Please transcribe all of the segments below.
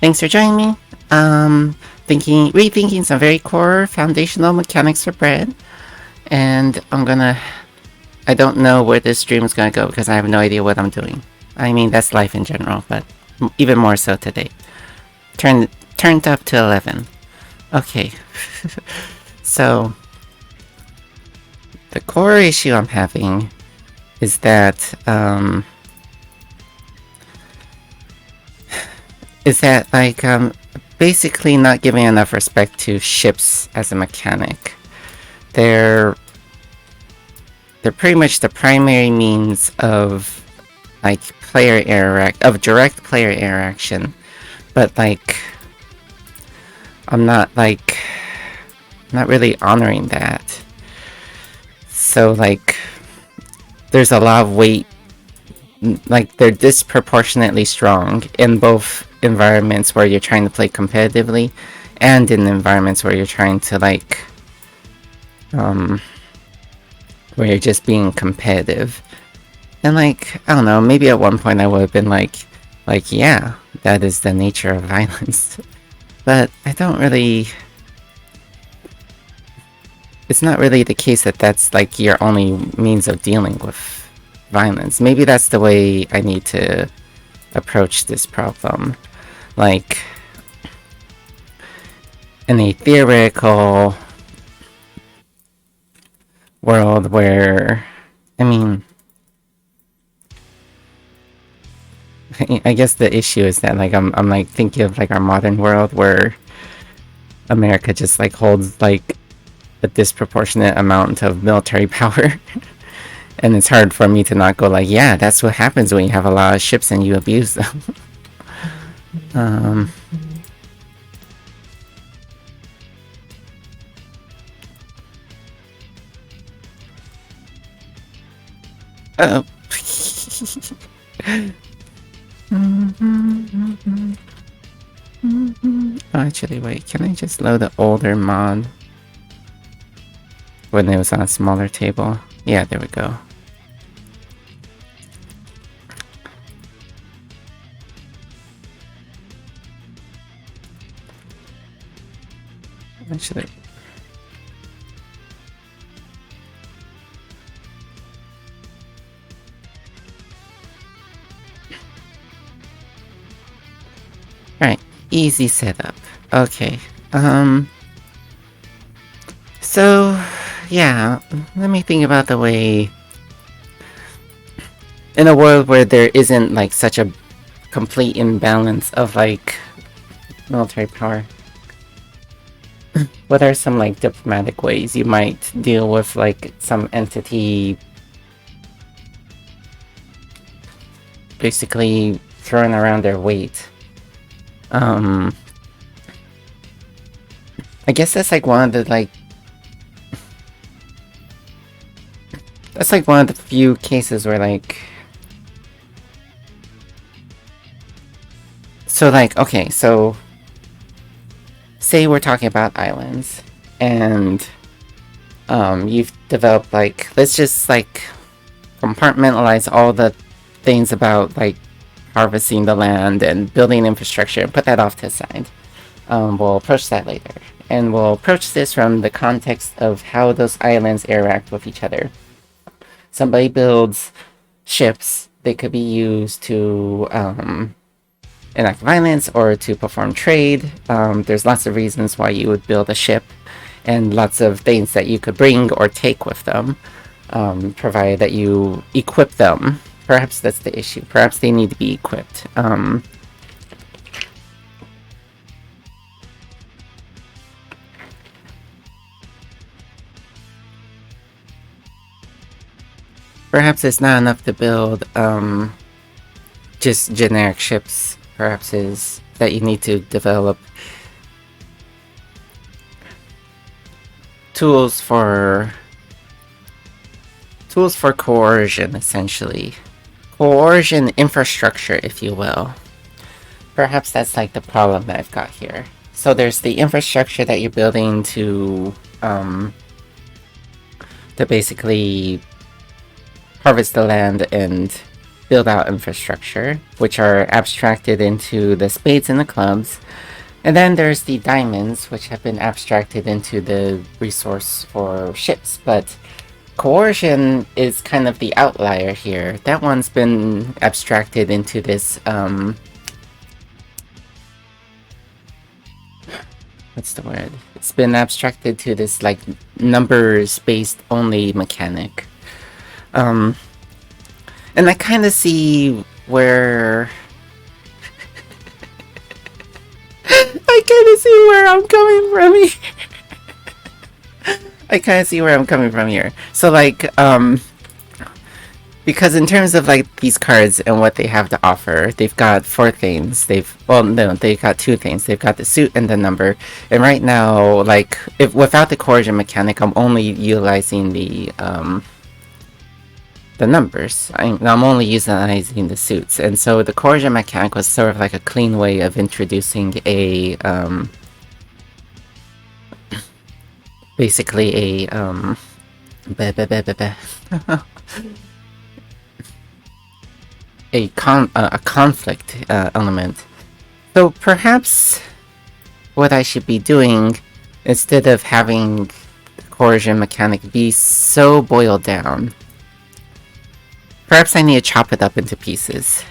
Thanks for joining me. Rethinking some very core foundational mechanics for bread, and I don't know where this stream is gonna go because I have no idea what I'm doing. I mean, that's life in general, but even more so today. Turned up to 11. Okay. So, the core issue I'm having is that, basically not giving enough respect to ships as a mechanic. They're pretty much the primary means of direct player interaction, but I'm not really honoring that. So there's a lot of weight, they're disproportionately strong in both environments where you're trying to play competitively and in environments where you're trying to where you're just being competitive. And I don't know, maybe at one point I would have been yeah, that is the nature of violence. But I don't really... It's not really the case that that's your only means of dealing with violence. Maybe that's the way I need to approach this problem. In a theoretical world where, I guess the issue is that I'm thinking of our modern world where America just holds a disproportionate amount of military power. And it's hard for me to not go yeah, that's what happens when you have a lot of ships and you abuse them. Oh. Actually, wait, can I just load the older mod? When it was on a smaller table. Yeah, there we go. Actually... Alright, easy setup. Okay, so, yeah, let me think about the way... In a world where there isn't, such a complete imbalance of, military power. What are some, diplomatic ways you might deal with, some entity... basically throwing around their weight? I guess that's one of the that's one of the few cases where so okay, so say we're talking about islands and you've developed let's just compartmentalize all the things about harvesting the land and building infrastructure and put that off to the side. We'll approach that later. And we'll approach this from the context of how those islands interact with each other. Somebody builds ships. They could be used to enact violence or to perform trade. There's lots of reasons why you would build a ship and lots of things that you could bring or take with them, provided that you equip them. Perhaps that's the issue. Perhaps they need to be equipped. Perhaps it's not enough to build just generic ships. Perhaps is that you need to develop tools for coercion, essentially. Coercion infrastructure, if you will. Perhaps that's the problem that I've got here. So there's the infrastructure that you're building to basically harvest the land and build out infrastructure, which are abstracted into the spades and the clubs. And then there's the diamonds, which have been abstracted into the resource for ships. But coercion is kind of the outlier here. That one's been abstracted into this, what's the word? It's been abstracted to this, like, numbers-based only mechanic. And I kind of see where... I kind of see where I'm coming from here. I kind of see where I'm coming from here. So, like, because in terms of, like, these cards and what they have to offer, they've got 4 things. Well, no, they've got 2 things. They've got the suit and the number. And right now, like, if without the coercion mechanic, I'm only utilizing the numbers. I'm only utilizing the suits. And so the coercion mechanic was sort of like a clean way of introducing a, basically a, a conflict element. So perhaps what I should be doing, instead of having the coercion mechanic be so boiled down, perhaps I need to chop it up into pieces.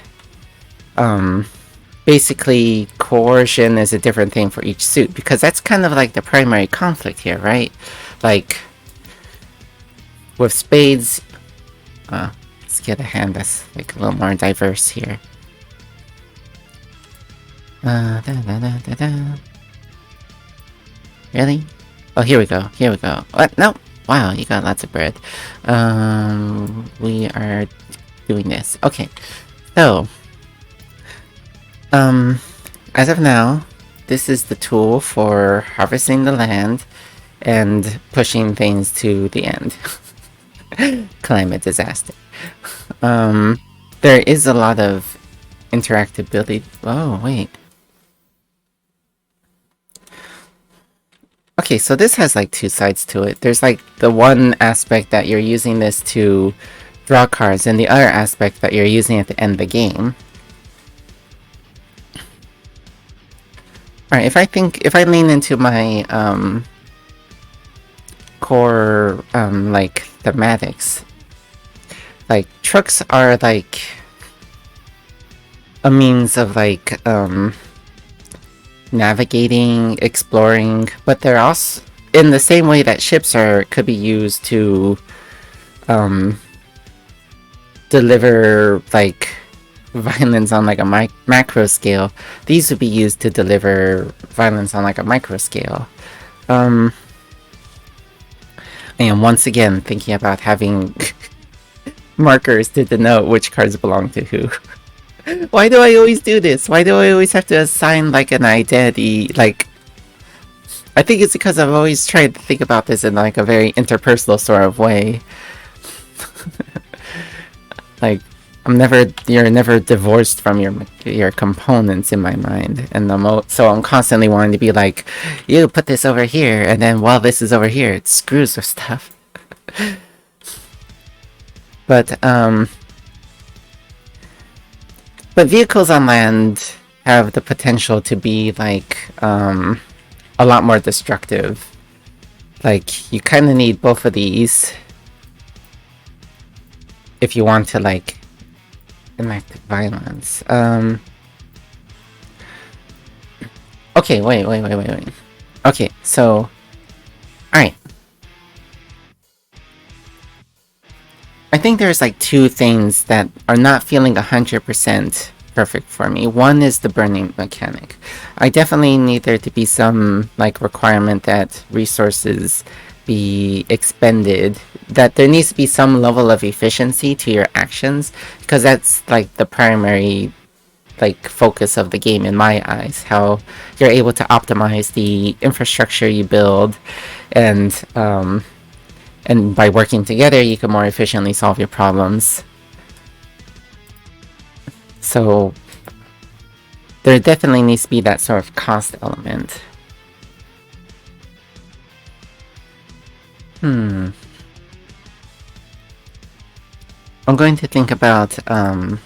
Basically, coercion is a different thing for each suit, because that's kind of like the primary conflict here, right? Like, with spades, let's get a hand that's like a little more diverse here. Really? Oh, here we go. Here we go. What? No. Wow, you got lots of bread. We are doing this. Okay. So, as of now, this is the tool for harvesting the land and pushing things to the end. Climate disaster. There is a lot of interactability. Oh, wait. Okay, so this has like 2 sides to it. There's like the one aspect that you're using this to draw cards, and the other aspect that you're using at the end of the game. Alright, if I lean into my core like thematics, like trucks are like a means of like navigating, exploring, but they're also, in the same way that ships could be used to deliver like violence on like a macro scale, these would be used to deliver violence on like a micro scale. And once again, thinking about having markers to denote which cards belong to who. Why do I always do this? Why do I always have to assign like an identity? Like, I think it's because I've always tried to think about this in like a very interpersonal sort of way. Like, you're never divorced from your components in my mind, and so I'm constantly wanting to be like, you put this over here, and then while this is over here, it screws with stuff. But vehicles on land have the potential to be like a lot more destructive. Like, you kind of need both of these if you want to like enact violence. Okay, wait. Okay, so, alright. I think there's like 2 things that are not feeling 100% perfect for me. One is the burning mechanic. I definitely need there to be some like requirement that resources be expended, that there needs to be some level of efficiency to your actions, because that's like the primary like focus of the game in my eyes, how you're able to optimize the infrastructure you build, and by working together you can more efficiently solve your problems. So there definitely needs to be that sort of cost element. I'm going to think about I'm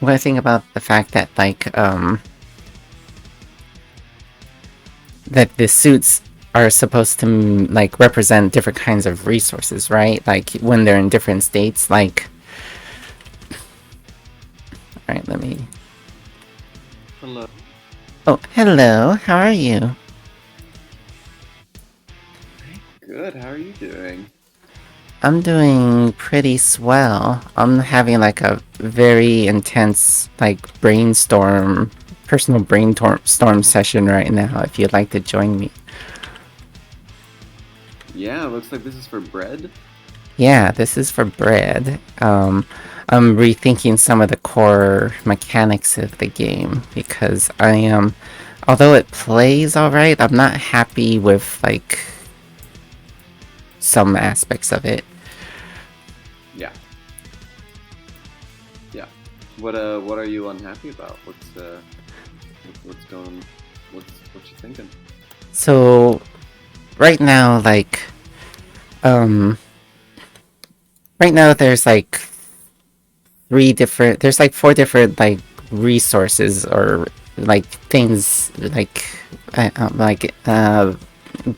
going to think about the fact that that the suits are supposed to like represent different kinds of resources, right? Like when they're in different states. Like, all right, let me. Hello. Oh, hello. How are you? Good. How are you doing? I'm doing pretty swell. I'm having like a very intense like personal brainstorm session right now. If you'd like to join me. Yeah, looks like this is for bread. Yeah, this is for bread. I'm rethinking some of the core mechanics of the game because I am, although it plays alright, I'm not happy with like some aspects of it. Yeah. Yeah. What are you unhappy about? What's going? What you thinking? So right now, like, um, right now there's like there's like four different like resources or like things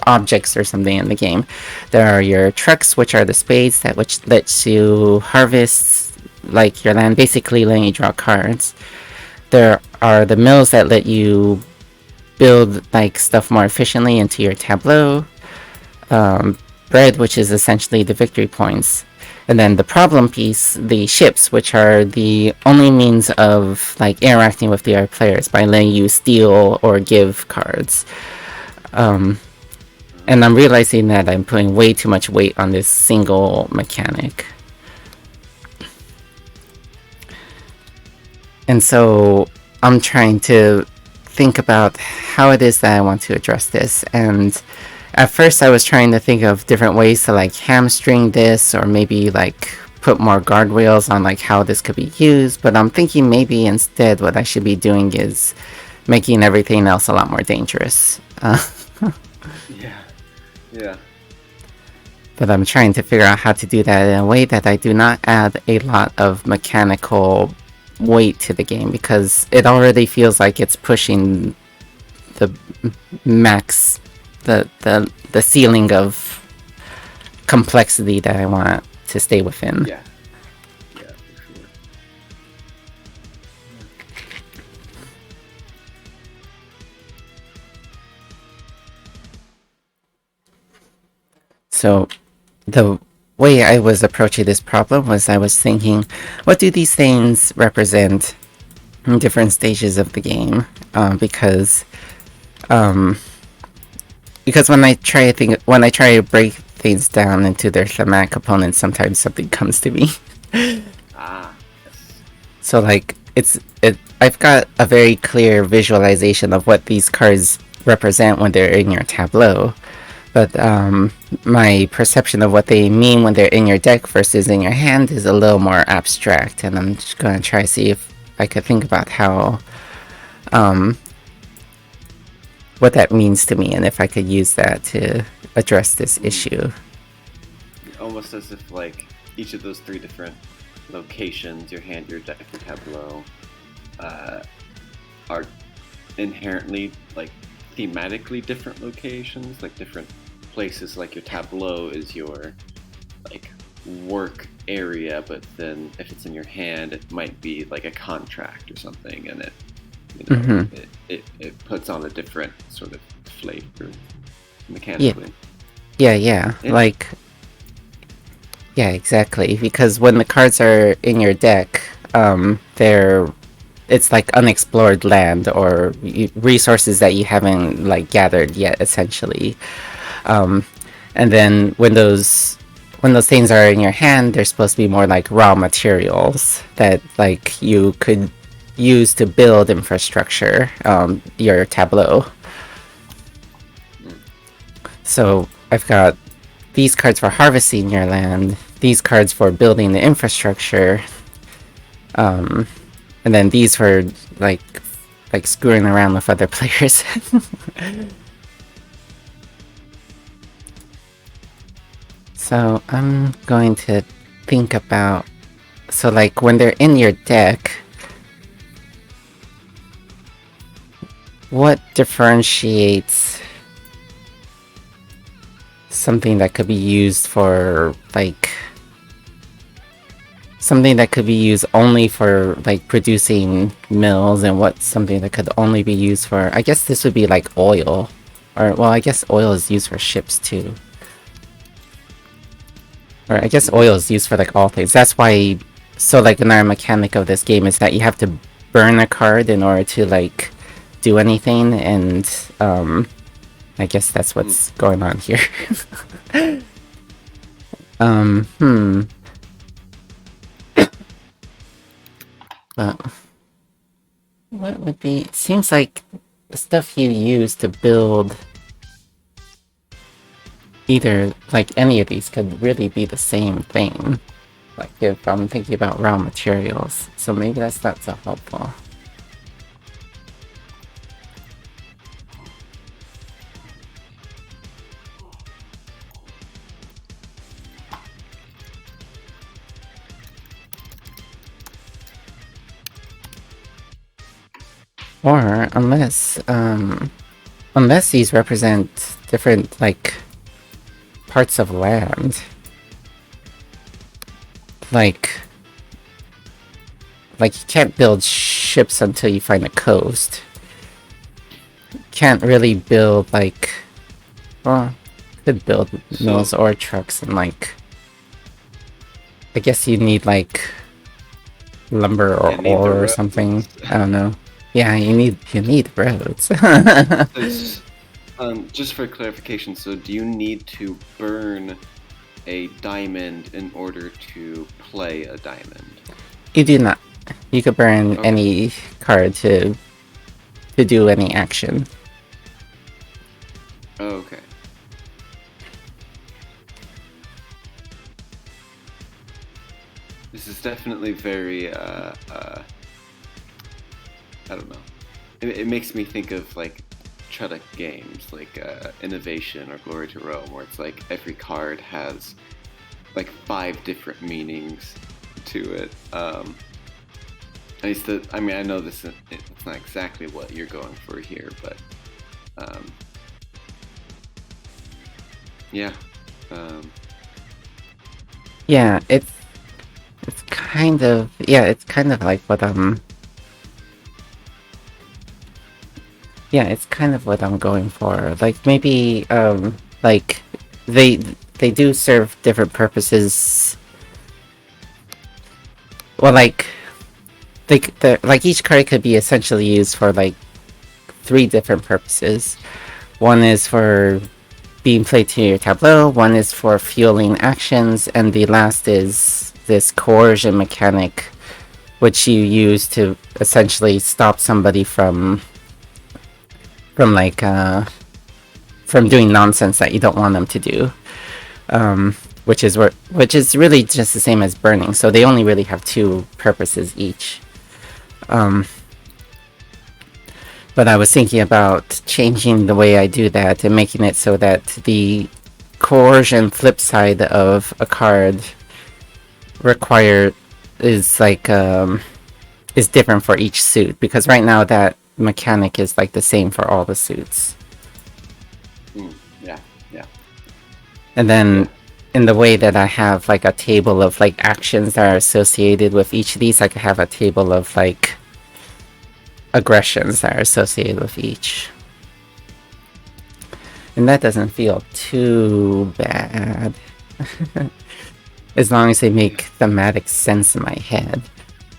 objects or something in the game. There are your trucks, which are the spades that which lets you harvest like your land, basically letting you draw cards. There are the mills that let you build like stuff more efficiently into your tableau. Bread, which is essentially the victory points. And then the problem piece, the ships, which are the only means of like interacting with the other players by letting you steal or give cards. Um, and I'm realizing that I'm putting way too much weight on this single mechanic. And so I'm trying to think about how it is that I want to address this. And at first I was trying to think of different ways to like hamstring this or maybe like put more guardrails on like how this could be used, but I'm thinking maybe instead what I should be doing is making everything else a lot more dangerous. Yeah. Yeah. But I'm trying to figure out how to do that in a way that I do not add a lot of mechanical weight to the game because it already feels like it's pushing the max the ceiling of complexity that I want to stay within. Yeah. Yeah, for sure. So the way I was approaching this problem was I was thinking, what do these things represent in different stages of the game? Um, because when I try to break things down into their thematic components, sometimes something comes to me. Ah. Yes. So like I've got a very clear visualization of what these cards represent when they're in your tableau. But my perception of what they mean when they're in your deck versus in your hand is a little more abstract, and I'm just going to try to see if I could think about how um, what that means to me, and if I could use that to address this Mm. issue. Almost as if like each of those three different locations, your hand, your deck, your tableau, uh, are inherently like thematically different locations, like different places. Like your tableau is your like work area, but then if it's in your hand, it might be like a contract or something, and Mm-hmm. it puts on a different sort of flavor Yeah, mechanically. yeah. And Yeah, exactly. Because when the cards are in your deck, they're it's like unexplored land or resources that you haven't like gathered yet, essentially. Um, and then when those things are in your hand, they're supposed to be more like raw materials that like you could use to build infrastructure, your tableau. mm, So I've got these cards for harvesting your land, these cards for building the infrastructure, um, and then these for like screwing around with other players. So I'm going to think about, so like when they're in your deck, what differentiates something that could be used for like something that could be used only for like producing mills, and what's something that could only be used for, I guess this would be like oil, or well, I guess oil is used for ships too, or I guess oil is used for like all things. That's why, so like another mechanic of this game is that you have to burn a card in order to like do anything, and I guess that's what's going on here. Hmm. But what would be? It seems like the stuff you use to build either like any of these could really be the same thing. Like if I'm thinking about raw materials, so maybe that's not so helpful. Or unless these represent different like parts of land, like you can't build ships until you find a coast. Can't really build like, well, could build mills or trucks, and like I guess you need like lumber or ore or something. I don't know. Yeah, you need roads. Just for clarification, so do you need to burn a diamond in order to play a diamond? You do not. You could burn any card to do any action. Okay. This is definitely very, I don't know. It makes me think of like Chuduk games, like Innovation or Glory to Rome, where it's like every card has like 5 different meanings to it. I mean, I know it's not exactly what you're going for here, but yeah. Yeah, it's kind of like what it's kind of what I'm going for. Like maybe like they do serve different purposes. Well, like like each card could be essentially used for like 3 different purposes. One is for being played to your tableau, one is for fueling actions, and the last is this coercion mechanic, which you use to essentially stop somebody from like from doing nonsense that you don't want them to do. Which is really just the same as burning. So they only really have 2 purposes each. But I was thinking about changing the way I do that and making it so that the coercion flip side of a card is like is different for each suit, because right now that mechanic is like the same for all the suits. Yeah. And then in the way that I have like a table of like actions that are associated with each of these, I could have a table of like aggressions that are associated with each. And that doesn't feel too bad. As long as they make thematic sense in my head.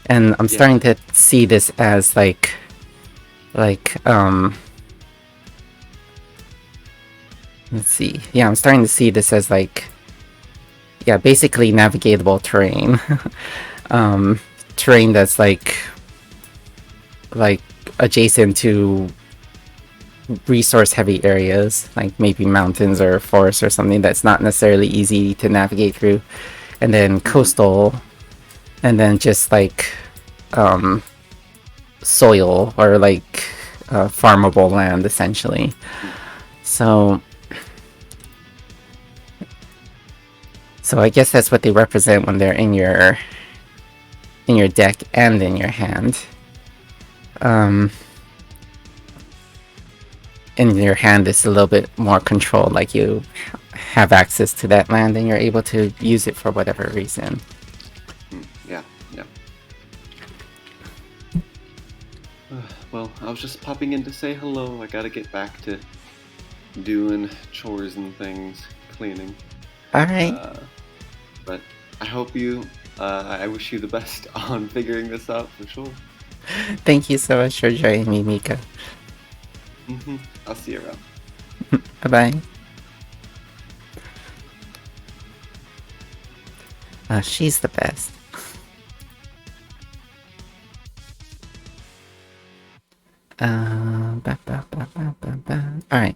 And I'm starting to see this as like let's see. Yeah, I'm starting to see this as like, yeah, basically navigatable terrain. Terrain that's like adjacent to resource heavy areas, like maybe mountains or forests or something that's not necessarily easy to navigate through. And then coastal, and then just like soil or like farmable land So I guess that's what they represent when they're in your deck and in your hand. In your hand, it's a little bit more controlled, like you have access to that land and you're able to use it for whatever reason. Yeah. Well, I was just popping in to say hello. I gotta get back to doing chores and things, cleaning. Alright. But I hope I wish you the best on figuring this out for sure. Thank you so much for joining me, Mika. I'll see you around. Bye-bye. She's the best. Alright.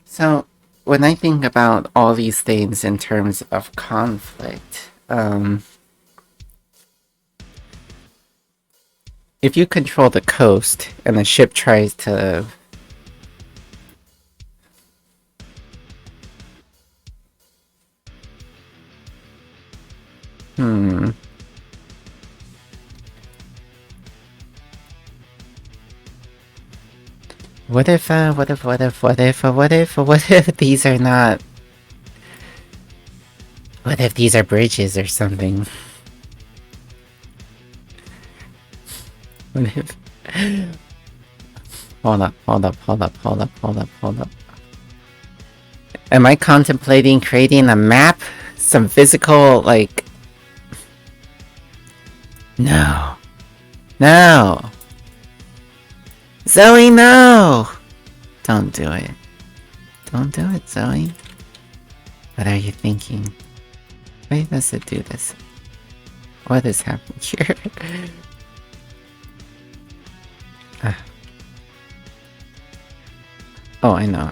So, when I think about all these things in terms of conflict, if you control the coast and the ship tries to What if these are not... What if these are bridges or something? What if... Hold up. Am I contemplating creating a map? Some physical, like... No. Zoe, no! Don't do it. Don't do it, Zoe. What are you thinking? Why does it do this? What is happening here? Oh, I know.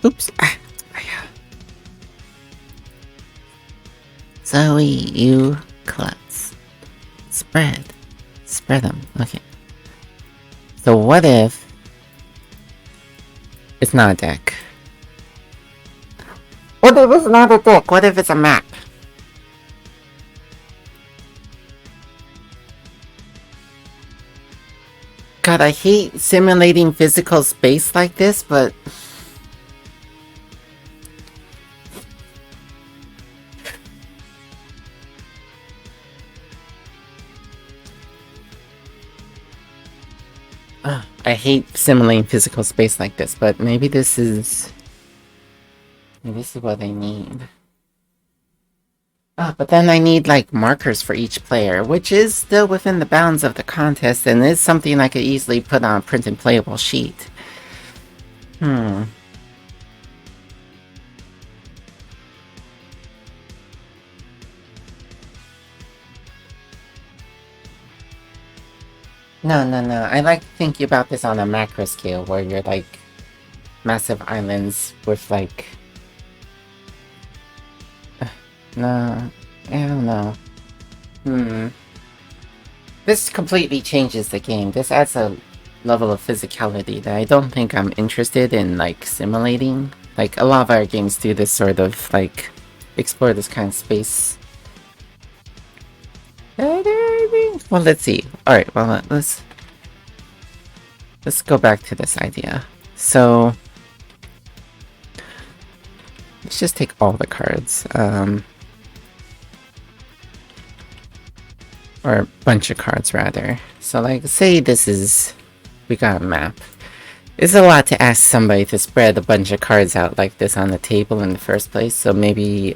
Oops. Zoe, you klutz. Spread them. Okay. So what if it's not a deck? What if it's not a deck? What if it's a map? God, I hate simulating physical space like this, but... I hate simulating physical space like this, but maybe this is what I need. But then I need, like, markers for each player, which is still within the bounds of the contest, and is something I could easily put on a printed playable sheet. No, I like thinking about this on a macro scale, where you're, like, massive islands with, like... No, I don't know. This completely changes the game. This adds a level of physicality that I don't think I'm interested in, like, simulating. Like, a lot of our games do this sort of, like, explore this kind of space. Well, let's see. Alright, well, let's go back to this idea. So... let's just take all the cards. Or a bunch of cards, rather. So, like, say this is... we got a map. It's a lot to ask somebody to spread a bunch of cards out like this on the table in the first place, so maybe,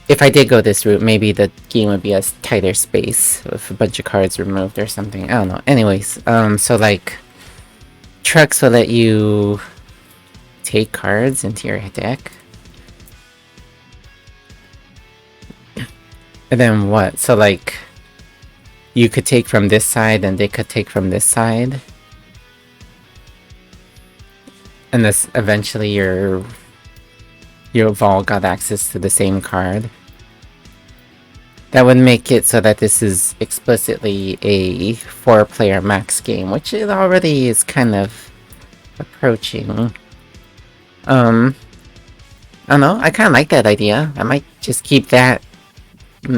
if I did go this route, maybe the game would be a tighter space with a bunch of cards removed or something. I don't know. Anyways, so, like, trucks will let you take cards into your deck. And then what? So, like, you could take from this side and they could take from this side. And this, eventually you've all got access to the same card. That would make it so that this is explicitly a 4-player max game, which it already is kind of approaching. I don't know, I kind of like that idea. I might just keep that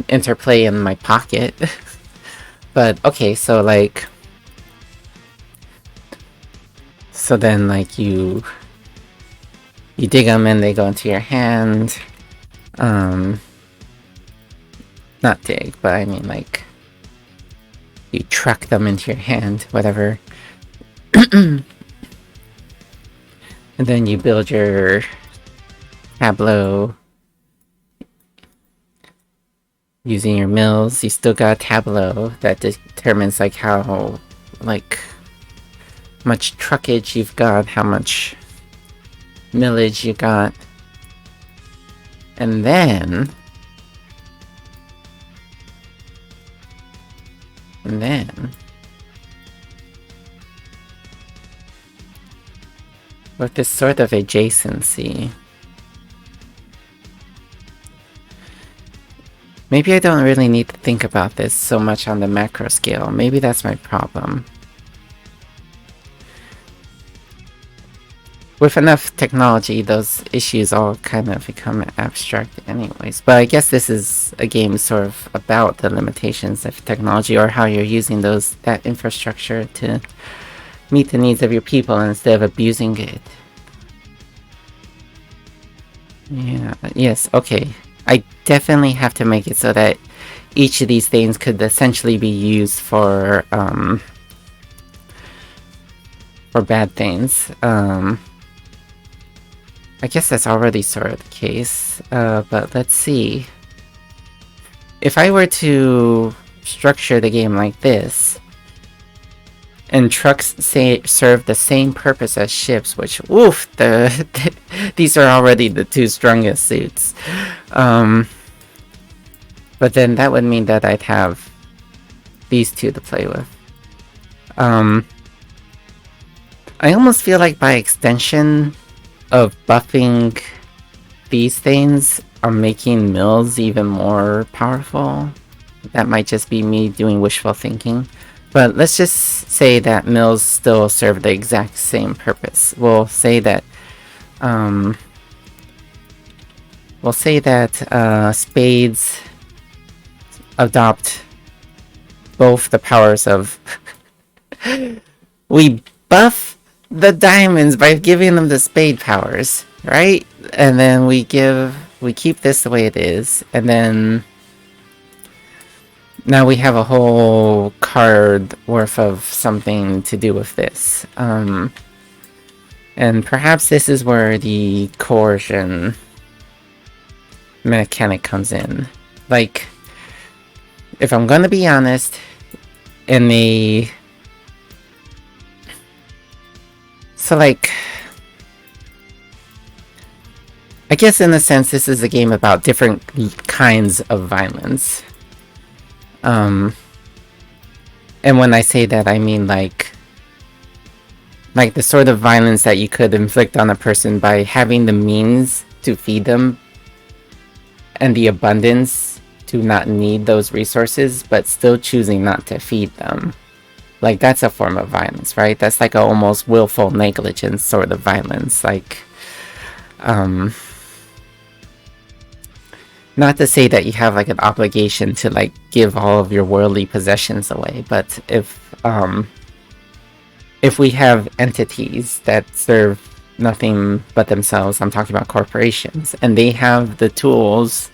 interplay in my pocket. But, okay, so, like... So then, like, you dig them and they go into your hand. Not dig, but I mean, like... You truck them into your hand, whatever. And then you build your tableau using your mills. You still got a tableau that determines like how like much truckage you've got, how much millage you got. And then with this sort of adjacency, maybe I don't really need to think about this so much on the macro scale. Maybe that's my problem. With enough technology, those issues all kind of become abstract anyways. But I guess this is a game sort of about the limitations of technology, or how you're using that infrastructure to meet the needs of your people instead of abusing it. Yeah, yes, okay. I definitely have to make it so that each of these things could essentially be used for bad things. I guess that's already sort of the case, but let's see. If I were to structure the game like this, and trucks serve the same purpose as ships, which, woof, these are already the two strongest suits. But then that would mean that I'd have these two to play with. I almost feel like by extension of buffing these things are making mills even more powerful. That might just be me doing wishful thinking. But let's just say that mills still serve the exact same purpose. We'll say that spades adopt both the powers of we buff the diamonds by giving them the spade powers, right? And then we keep this the way it is, and then now we have a whole card worth of something to do with this. And perhaps this is where the coercion mechanic comes in. Like, if I'm gonna be honest, so, like, I guess in a sense this is a game about different kinds of violence. And when I say that, I mean like the sort of violence that you could inflict on a person by having the means to feed them and the abundance to not need those resources, but still choosing not to feed them. Like, that's a form of violence, right? That's like a almost willful negligence sort of violence. Like, not to say that you have like an obligation to like give all of your worldly possessions away, but if we have entities that serve nothing but themselves, I'm talking about corporations, and they have the tools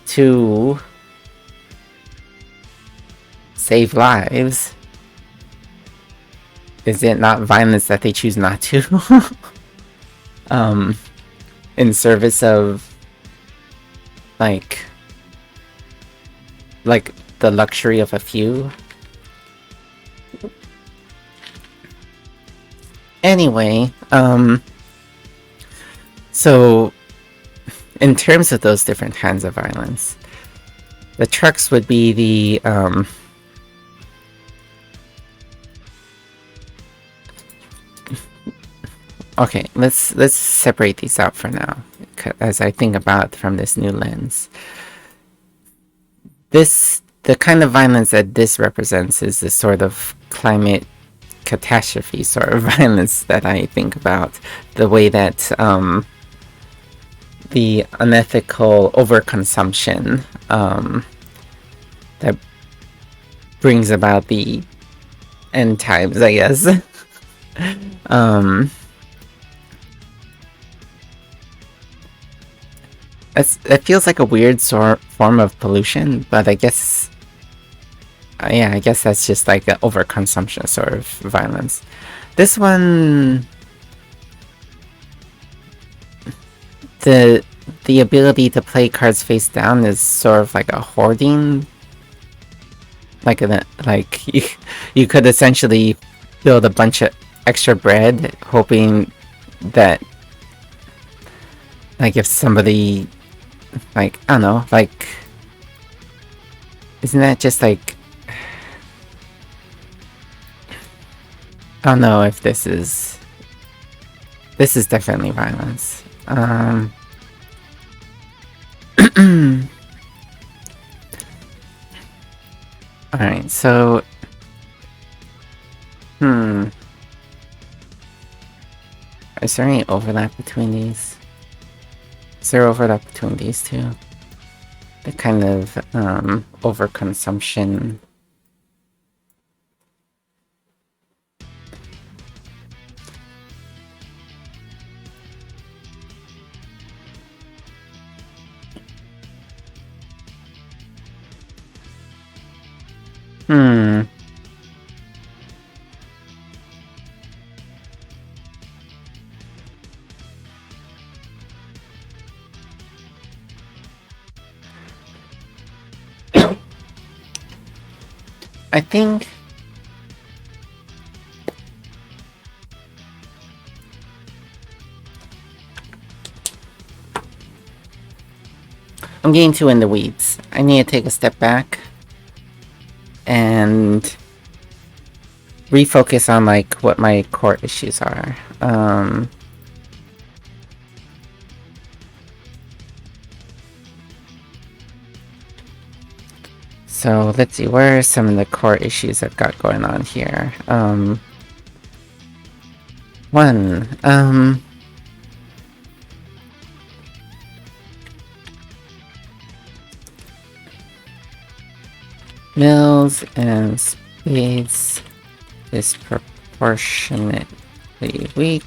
to save lives, is it not violence that they choose not to? In service of like the luxury of a few? Anyway, so in terms of those different kinds of violence, the trucks would be the okay, let's separate these out for now, as I think about it from this new lens. the kind of violence that this represents is the sort of climate catastrophe sort of violence that I think about. The way that the unethical overconsumption that brings about the end times, I guess. um, it feels like a weird form of pollution, but I guess, yeah, I guess that's just like an overconsumption sort of violence. This one, the ability to play cards face down is sort of like a hoarding, like you could essentially build a bunch of extra bread, hoping that, like, if somebody, like, I don't know, like, isn't that just like, I don't know if this is definitely violence. Alright, so is there any overlap between these? Is there overlap between these two? The kind of overconsumption. I think I'm getting too in the weeds. I need to take a step back and refocus on like what my core issues are. So let's see, where are some of the core issues I've got going on here? One, mills and spades disproportionately weak.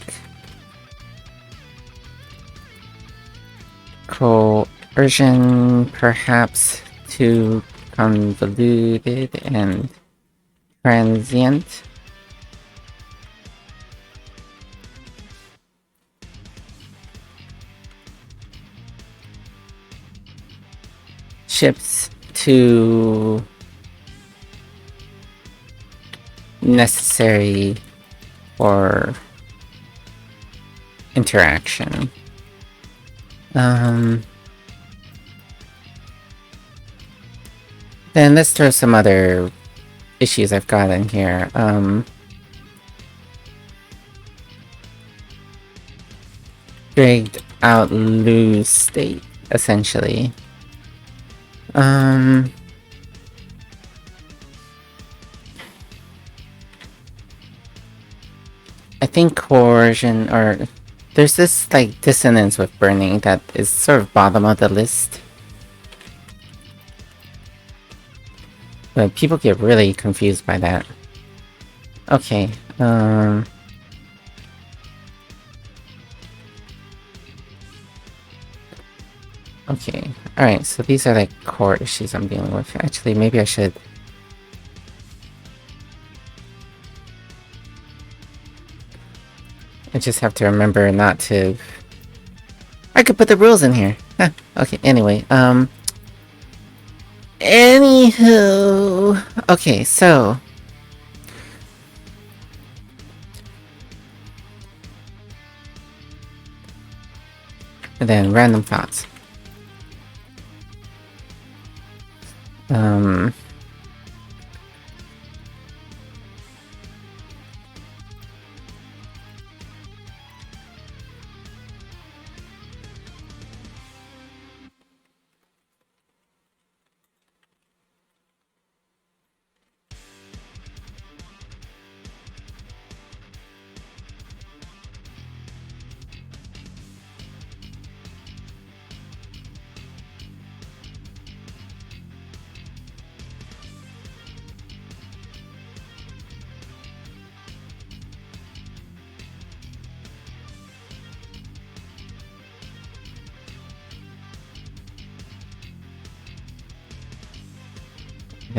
Coercion perhaps too convoluted and transient. Ships too necessary for interaction. Then let's throw some other issues I've got in here. Dragged out loose state, essentially. I think coercion, or there's this like dissonance with burning that is sort of bottom of the list. But people get really confused by that. Okay, okay, alright, so these are like core issues I'm dealing with. Actually, maybe I should... I just have to remember not to... I could put the rules in here! Huh, okay, anyway, anywho... Okay, so... And then random thoughts.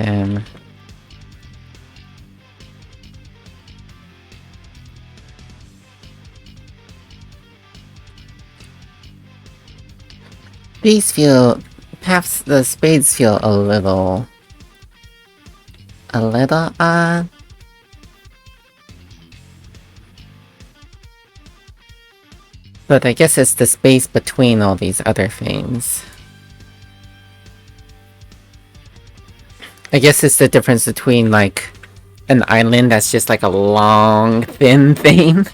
then these feel, perhaps the spades feel a little odd. But I guess it's the space between all these other things. I guess it's the difference between, like, an island that's just like a long, thin thing,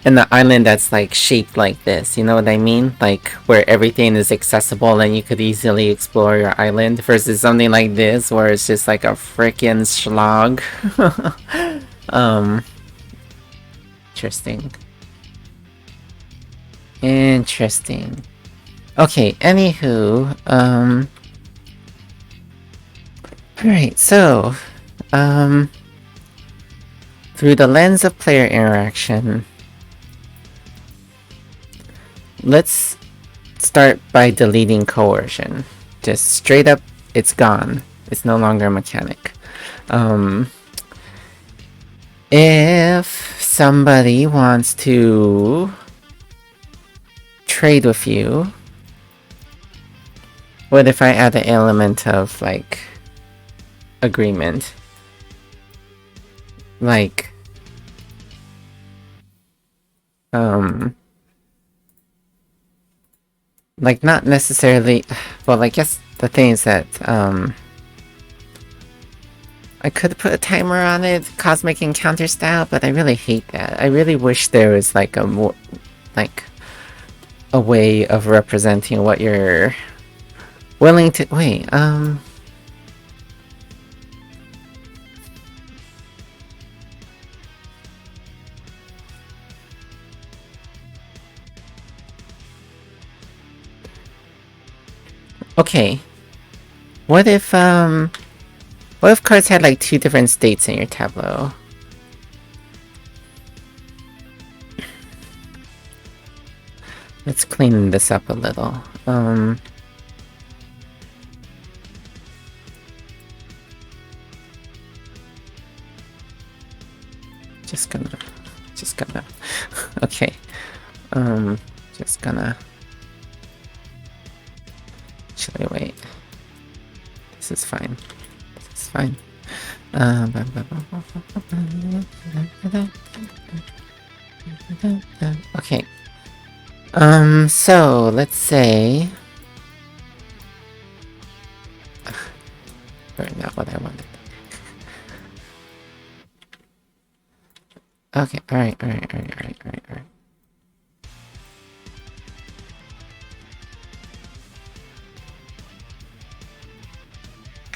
and the island that's, like, shaped like this, you know what I mean? Like, where everything is accessible and you could easily explore your island, versus something like this, where it's just like a frickin' slog. Interesting. Interesting. Okay, anywho, alright, so, through the lens of player interaction, let's start by deleting coercion. Just straight up, it's gone. It's no longer a mechanic. If somebody wants to trade with you, what if I add an element of, like, agreement? Like, like, not necessarily, well, I guess the thing is that, I could put a timer on it, cosmic encounter style, but I really hate that. I really wish there was, like, a more, like, a way of representing what you're willing to, wait, okay. What if cards had, like, 2 different states in your tableau? Let's clean this up a little. Just gonna, okay. Just gonna, actually, wait. This is fine. This is fine. Okay. So let's say, or not what I wanted. Okay, alright.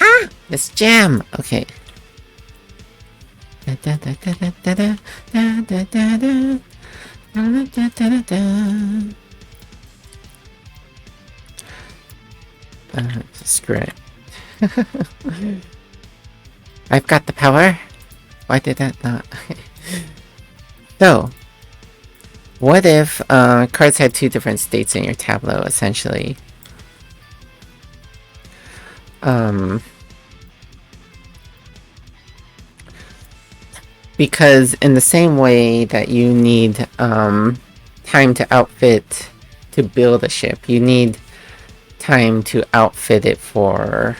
Ah! This jam! Okay. Screw it. I've got the power. Why did that not? So, what if cards had 2 different states in your tableau, essentially? Because in the same way that you need time to outfit to build a ship, you need time to outfit it for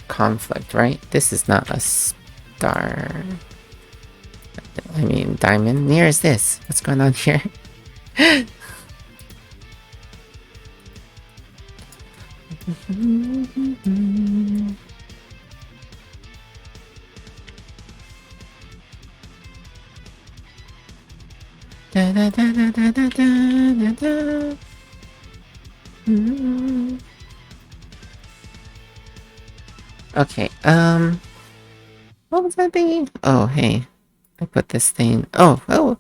conflict, right? This is not a star. I mean, diamond. Near is this? What's going on here? Okay, what was that thingy? Oh, hey. I put this thing... Oh,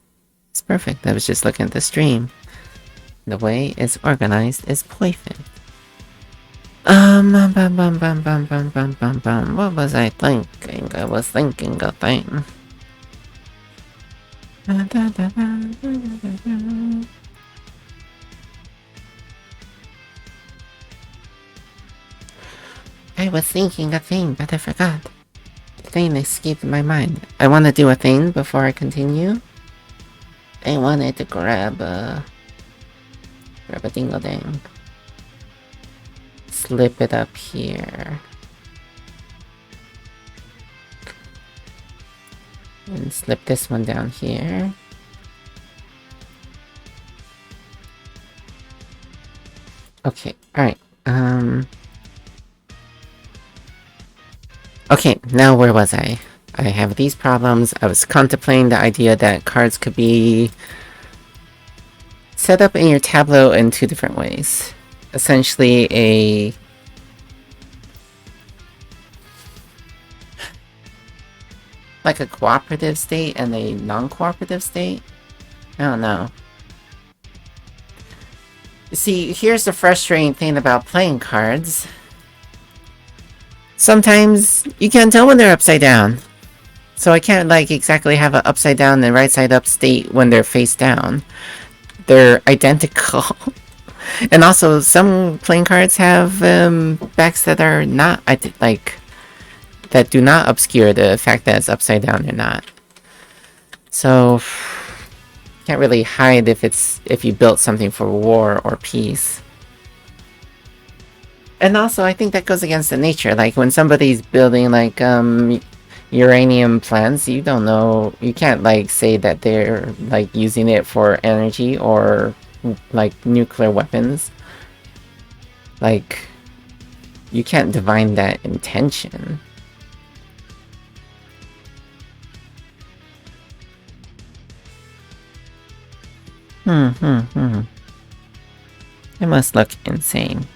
it's perfect. I was just looking at the stream. The way it's organized is perfect. What was I thinking? I was thinking a thing. I was thinking a thing, but I forgot. The thing escaped my mind. I want to do a thing before I continue. I wanted to grab a dingle-dang. Slip it up here. And slip this one down here. Okay, alright. Okay, now where was I? I have these problems. I was contemplating the idea that cards could be set up in your tableau in two different ways. Essentially like a cooperative state and a non-cooperative state? I don't know. See, here's the frustrating thing about playing cards. Sometimes you can't tell when they're upside down. So I can't like exactly have an upside down and right side up state when they're face down. They're identical. And also some playing cards have backs that are not like that do not obscure the fact that it's upside down or not. So can't really hide if you built something for war or peace. And also I think that goes against the nature. Like when somebody's building like uranium plants, you don't know, you can't like say that they're like using it for energy or like nuclear weapons. Like you can't divine that intention. It must look insane.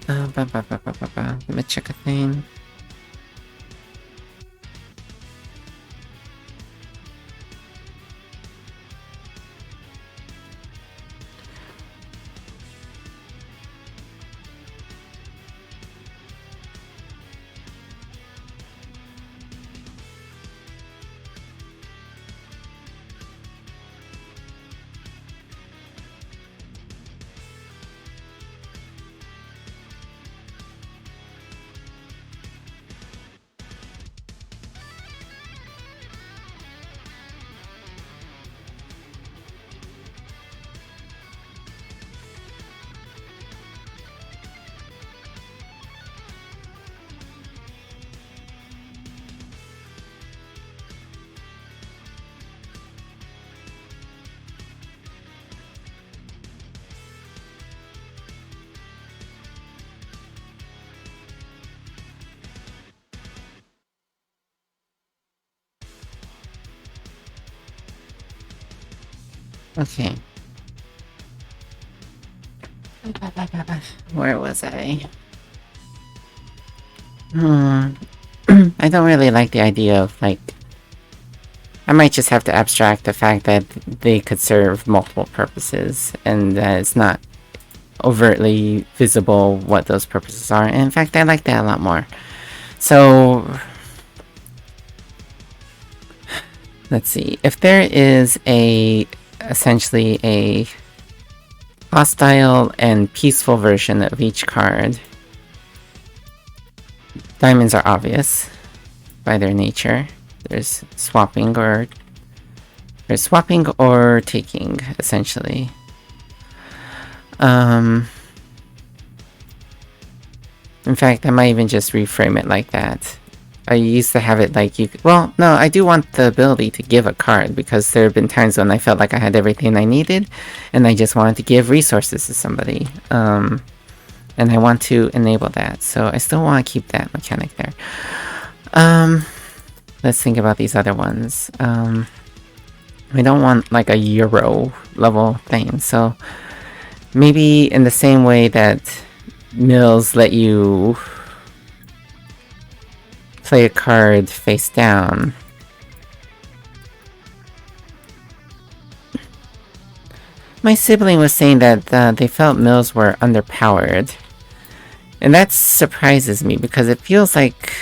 Let me check a thing. Okay. Where was I? I don't really like the idea of, like... I might just have to abstract the fact that they could serve multiple purposes, and that it's not overtly visible what those purposes are. And in fact, I like that a lot more. So... let's see. If there is essentially a hostile and peaceful version of each card, diamonds are obvious by their nature. There's swapping or taking, essentially. In fact, I might even just reframe it like that. I used to have it like well, no, I do want the ability to give a card, because there have been times when I felt like I had everything I needed, and I just wanted to give resources to somebody. And I want to enable that, so I still want to keep that mechanic there. Let's think about these other ones. I don't want like a Euro level thing, so maybe in the same way that mills let you play a card face down. My sibling was saying that they felt mills were underpowered. And that surprises me, because it feels like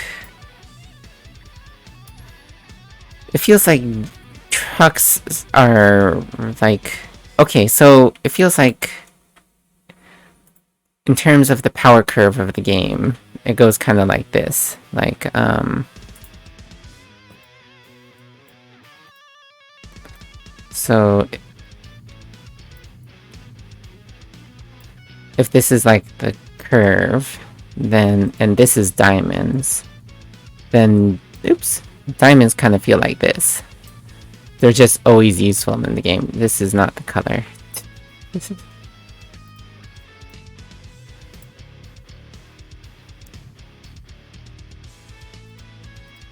trucks are like... okay, so it feels like in terms of the power curve of the game, it goes kind of like this. Like, so if this is like the curve, then, and this is diamonds, then, oops, diamonds kind of feel like this. They're just always useful in the game. This is not the color. This is...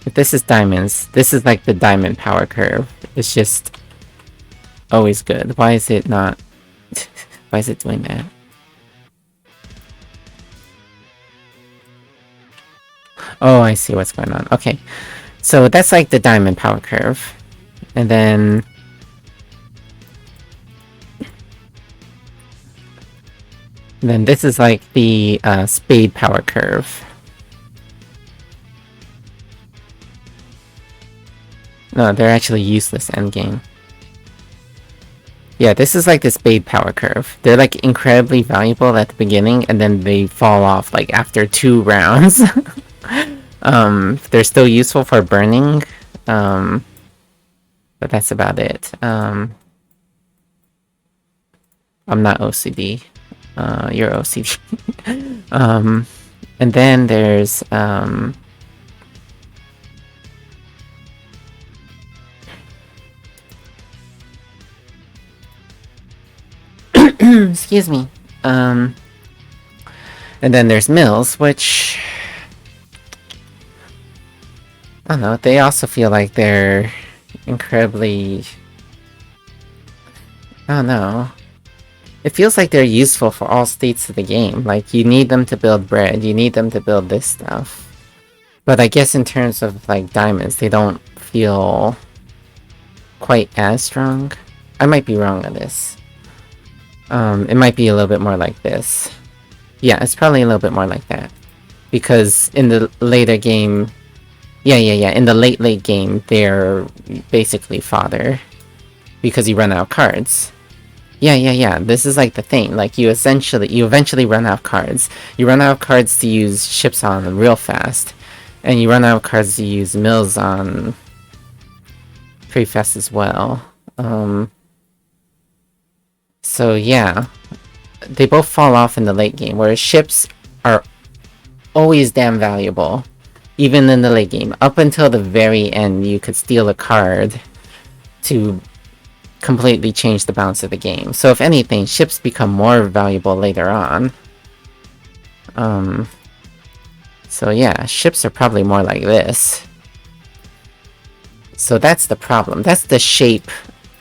If this is diamonds, this is like the diamond power curve. It's just always good. Why is it not... Why is it doing that? Oh, I see what's going on. Okay. So that's like the diamond power curve. And then... this is like the spade power curve. No, they're actually useless endgame. Yeah, this is like the spade power curve. They're like incredibly valuable at the beginning, and then they fall off like after 2 rounds. They're still useful for burning, but that's about it. I'm not OCD. You're OCD. And then there's excuse me. And then there's mills, which I don't know, they also feel like they're incredibly... I don't know. It feels like they're useful for all states of the game. Like, you need them to build bread, you need them to build this stuff. But I guess in terms of, like, diamonds, they don't feel quite as strong. I might be wrong on this. It might be a little bit more like this. Yeah, it's probably a little bit more like that. Because in the later game... Yeah, in the late game, they're basically fodder. Because you run out of cards. Yeah, this is like the thing. Like, you eventually run out of cards. You run out of cards to use ships on real fast. And you run out of cards to use mills on pretty fast as well. So yeah. They both fall off in the late game, whereas ships are always damn valuable. Even in the late game. Up until the very end, you could steal a card to completely change the balance of the game. So if anything, ships become more valuable later on. So yeah, ships are probably more like this. So that's the problem. That's the shape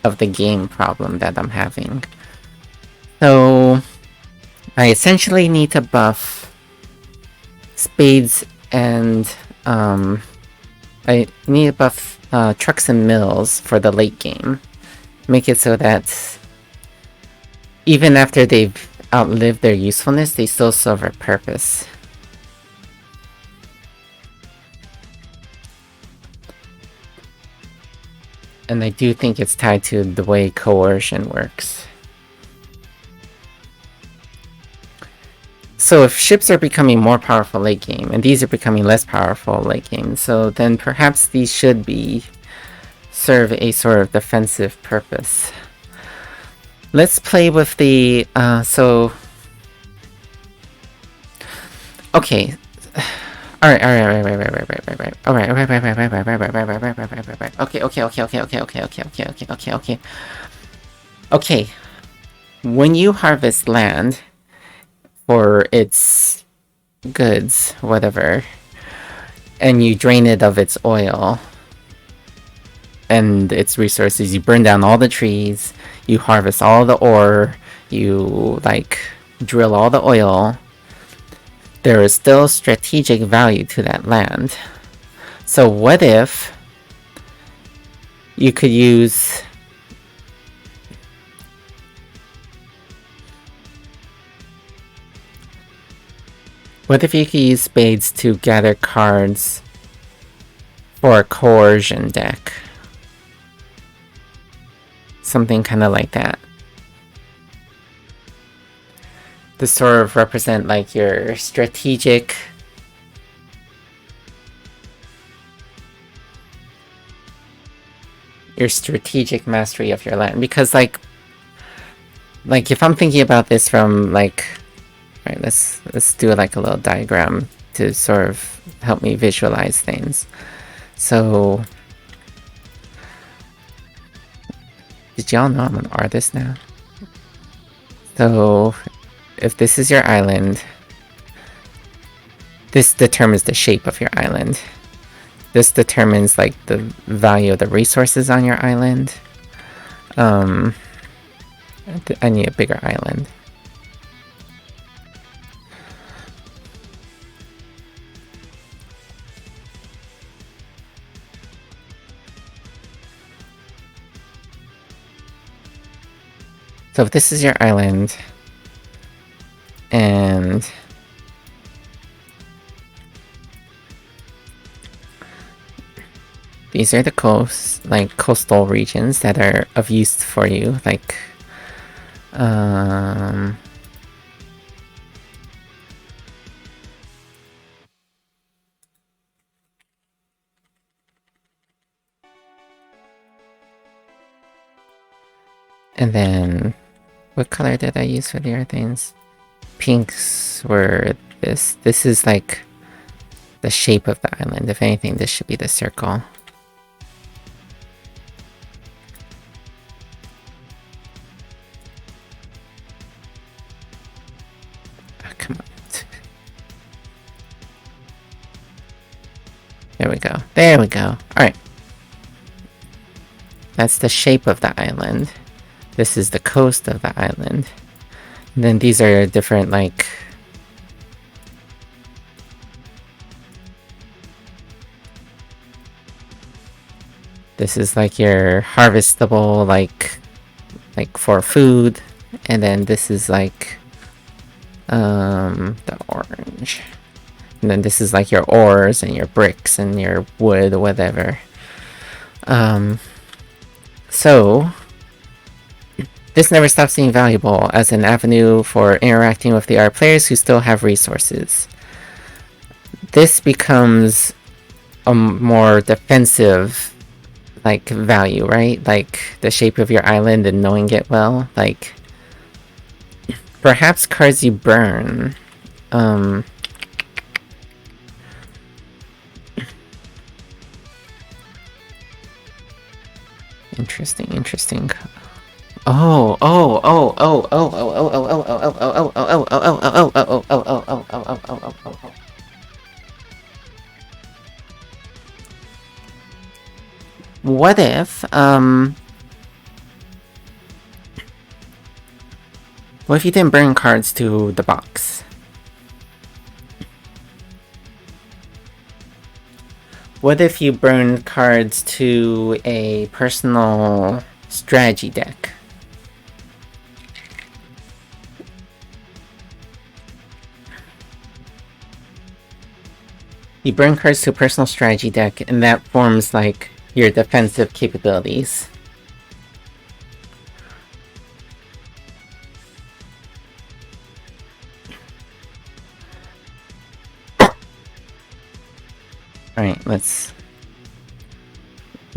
of the game problem that I'm having. So I essentially need to buff spades and I need to buff trucks and mills for the late game. Make it so that even after they've outlived their usefulness, they still serve a purpose. And I do think it's tied to the way coercion works. So if ships are becoming more powerful late game, and these are becoming less powerful late game, so then perhaps these should serve a sort of defensive purpose. Let's play with the, okay. Alright. Okay. When you harvest land for its goods, whatever, and you drain it of its oil and its resources, you burn down all the trees, you harvest all the ore, you, like, drill all the oil, there is still strategic value to that land. So what if you could use... What if you could use spades to gather cards for a coercion deck? Something kind of like that. this sort of represent like your strategic mastery of your land. Because like if I'm thinking about this from like, right, let's do like a little diagram to sort of help me visualize things. So did y'all know I'm an artist now? So if this is your island, this determines the shape of your island. This determines like the value of the resources on your island. I need a bigger island. So if this is your island, and these are the coastal regions that are of use for you, like and then what color did I use for the other things? Pinks were this. This is like the shape of the island. If anything, this should be the circle. Oh, come on. There we go. There we go. Alright. That's the shape of the island. This is the coast of the island. And then these are different, like... This is like your harvestable, like for food. And then this is like... the orange. And then this is like your ores and your bricks and your wood or whatever. So... This never stops being valuable as an avenue for interacting with the other players who still have resources. This becomes a more defensive, like, value, right? Like, the shape of your island and knowing it well. Like, perhaps cards you burn. Interesting. What if, what if you didn't bring cards to the box? What if you burn cards to a personal strategy deck? You burn cards to a personal strategy deck, and that forms, like, your defensive capabilities. Alright, let's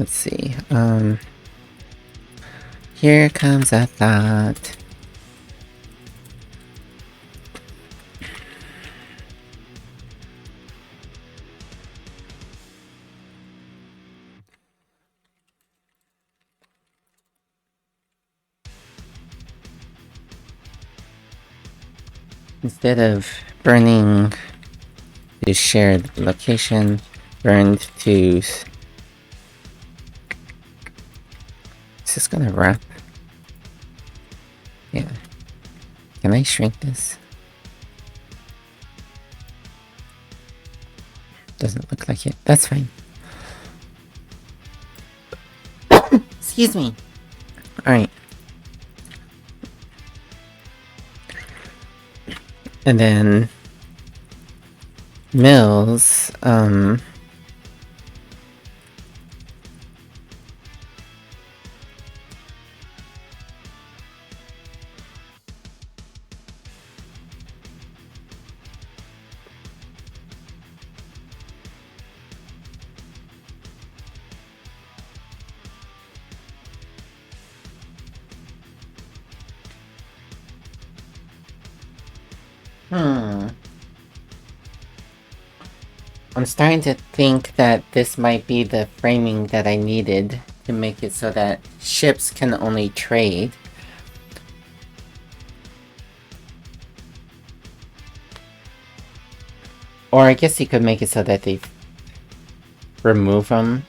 see. Here comes a thought. Instead of burning to shared location, burned to... Is this gonna wrap? Yeah. Can I shrink this? Doesn't look like it. That's fine. Excuse me. Alright. And then... Mills, Hmm. I'm starting to think that this might be the framing that I needed to make it so that ships can only trade. Or I guess you could make it so that they remove them.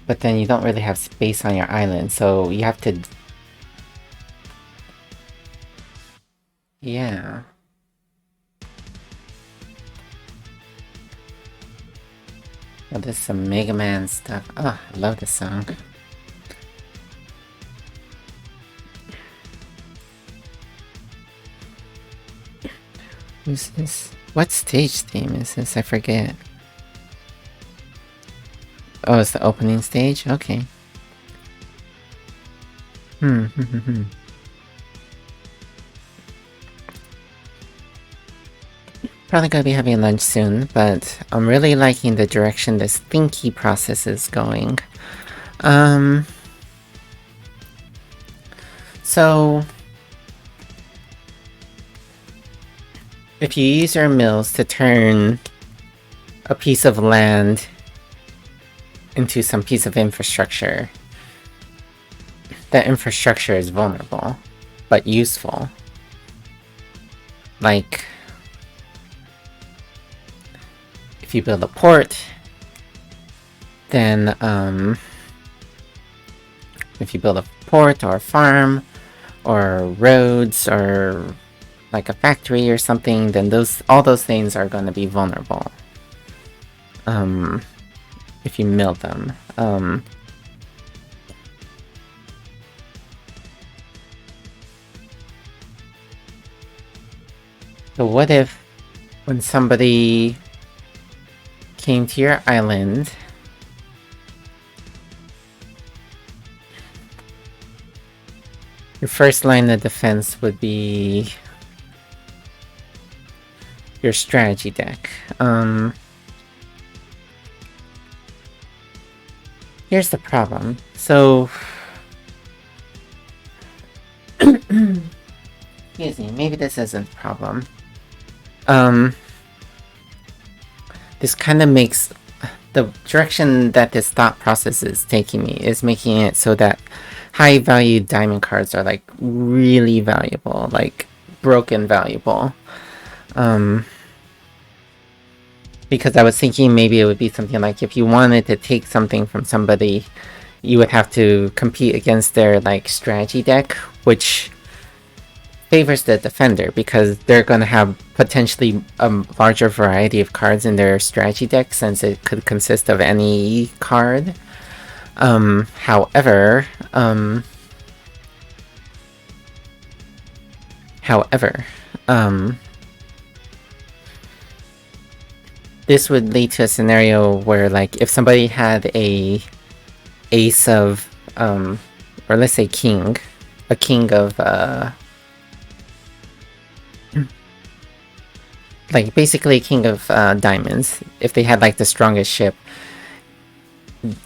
But then you don't really have space on your island, so you have to... Yeah. Oh, this is some Mega Man stuff. Oh, I love this song. Who's this? What stage theme is this? I forget. Oh, it's the opening stage? Okay. Probably gonna be having lunch soon, but I'm really liking the direction this thinky process is going. So... if you use your mills to turn a piece of land into some piece of infrastructure, that infrastructure is vulnerable, but useful. Like, if you build a port, then, if you build a port or a farm, or roads, or like a factory or something, then all those things are going to be vulnerable. If you mill them. So what if, when somebody came to your island, your first line of defense would be your strategy deck. Here's the problem. So... excuse me, maybe this isn't a problem. This kind of makes... the direction that this thought process is taking me is making it so that high-value diamond cards are, like, really valuable. Like, broken valuable. Because I was thinking maybe it would be something like if you wanted to take something from somebody, you would have to compete against their, like, strategy deck, which favors the defender because they're going to have potentially a larger variety of cards in their strategy deck since it could consist of any card. However, this would lead to a scenario where, like, if somebody had a ace of, or let's say king, a king of, like, basically a king of diamonds, if they had, like, the strongest ship,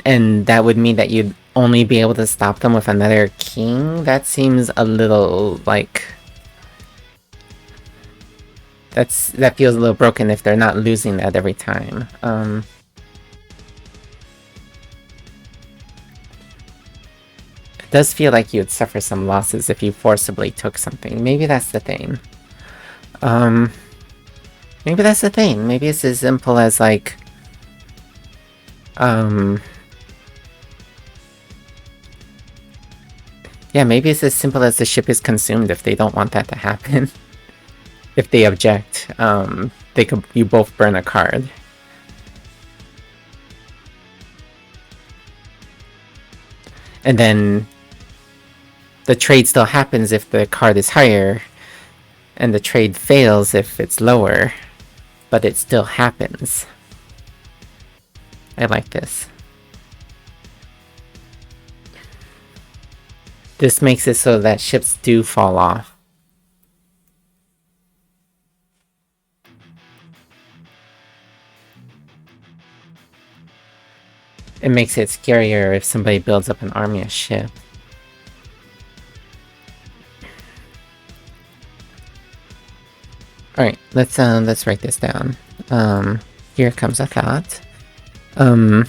and that would mean that you'd only be able to stop them with another king, that seems a little, like... that feels a little broken if they're not losing that every time. It does feel like you'd suffer some losses if you forcibly took something. Maybe that's the thing. Maybe that's the thing. Maybe it's as simple as, like... yeah, maybe it's as simple as the ship is consumed if they don't want that to happen. If they object, you both burn a card. And then the trade still happens if the card is higher, and the trade fails if it's lower, but it still happens. I like this. This makes it so that ships do fall off. It makes it scarier if somebody builds up an army of ship. Alright, let's write this down. Here comes a thought. Um,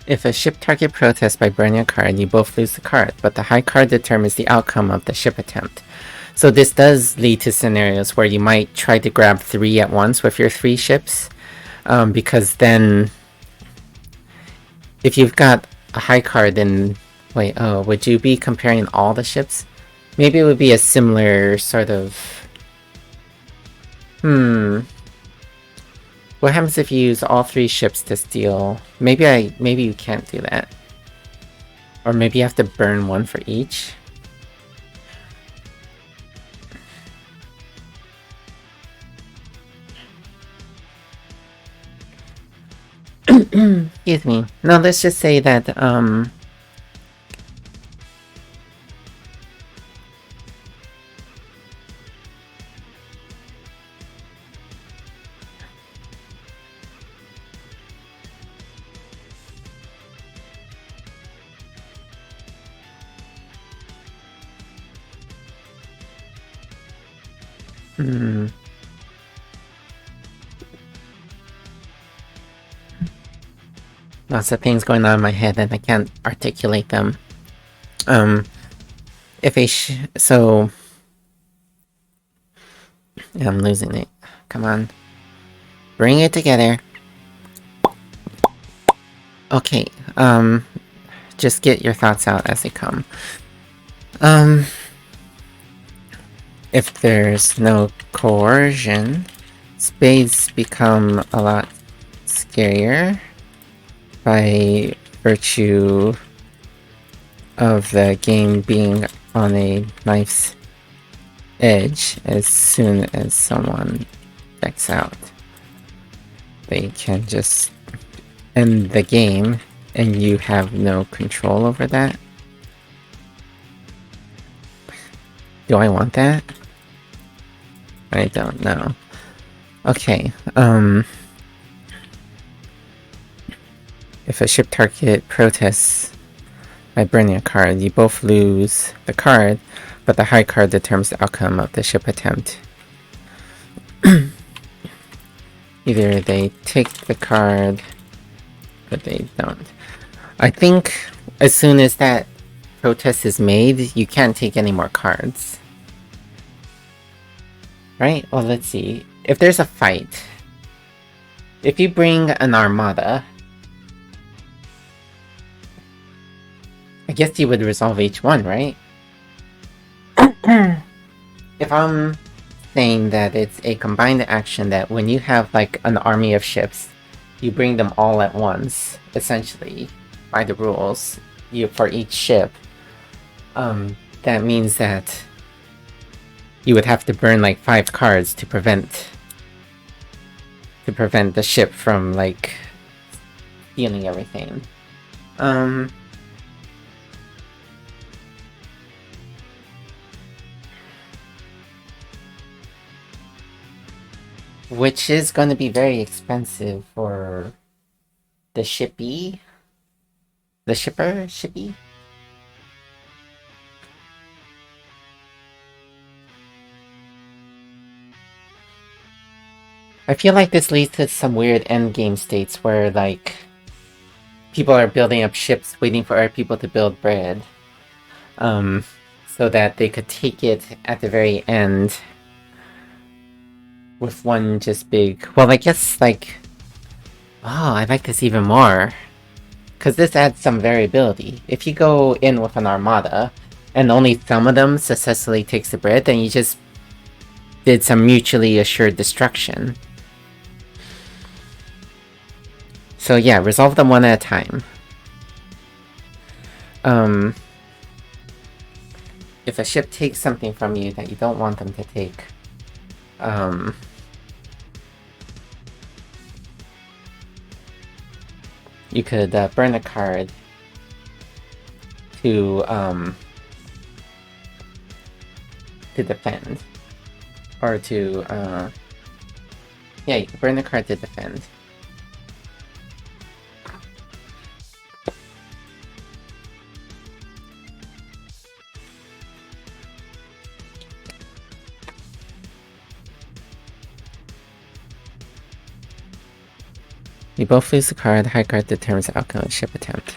if a ship target protests by burning a card, you both lose the card, but the high card determines the outcome of the ship attempt. So this does lead to scenarios where you might try to grab 3 at once with your 3 ships, because then if you've got a high card, then would you be comparing all the ships? Maybe it would be a similar sort of... What happens if you use all 3 ships to steal? Maybe you can't do that. Or maybe you have to burn 1 for each. Excuse me. No, let's just say that, lots of things going on in my head and I can't articulate them. So... I'm losing it. Come on. Bring it together. Okay, just get your thoughts out as they come. If there's no coercion, spades become a lot scarier by virtue of the game being on a knife's edge. As soon as someone checks out, they can just end the game and you have no control over that. Do I want that? I don't know. Okay, if a ship target protests by burning a card, you both lose the card, but the high card determines the outcome of the ship attempt. Either they take the card, but they don't. I think as soon as that protest is made, you can't take any more cards. Right? Well, let's see. If there's a fight, if you bring an armada, I guess you would resolve each one, right? If I'm saying that it's a combined action that when you have like an army of ships, you bring them all at once, essentially, by the rules, for each ship, that means that you would have to burn like 5 cards to prevent the ship from like stealing everything. Which is going to be very expensive for the shippy. The shippy? I feel like this leads to some weird endgame states where, like, people are building up ships waiting for other people to build bread. So that they could take it at the very end with one just big... Well, I guess, like... Oh, I like this even more. Because this adds some variability. If you go in with an armada, and only some of them successfully takes the bread, then you just did some mutually assured destruction. So yeah, resolve them one at a time. If a ship takes something from you that you don't want them to take, um, you could burn a card to defend, or to yeah, you can burn the card to defend. You both lose the card. The high card determines the outcome of the ship attempt.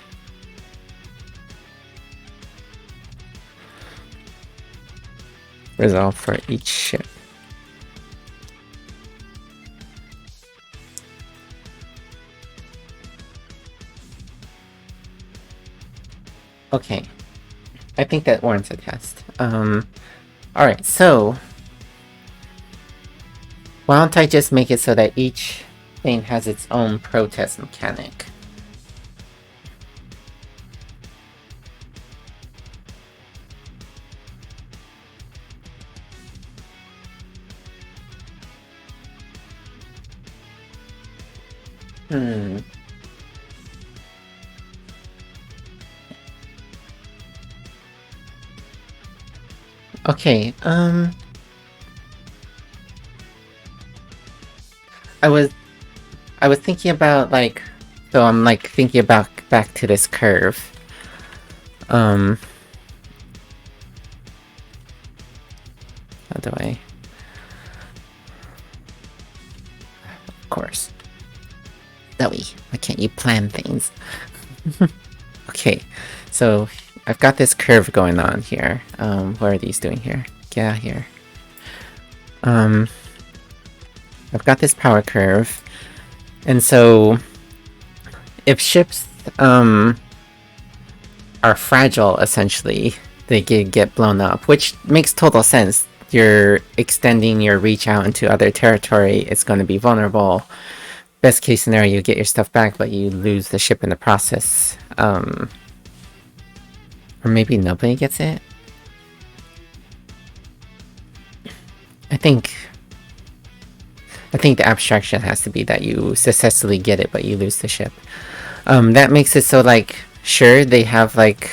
Resolve for each ship. Okay. I think that warrants a test. Alright, so why don't I just make it so that each thing has its own protest mechanic? Okay, I was thinking about, like, so I'm, like, thinking about back to this curve. How do I... Of course. Zoe, why can't you plan things? Okay, so I've got this curve going on here. What are these doing here? Get out here. I've got this power curve. And so if ships are fragile, essentially, they get blown up, which makes total sense. You're extending your reach out into other territory, it's going to be vulnerable. Best case scenario, you get your stuff back, but you lose the ship in the process. Or maybe nobody gets it? I think the abstraction has to be that you successfully get it, but you lose the ship. That makes it so, like, sure, they have, like...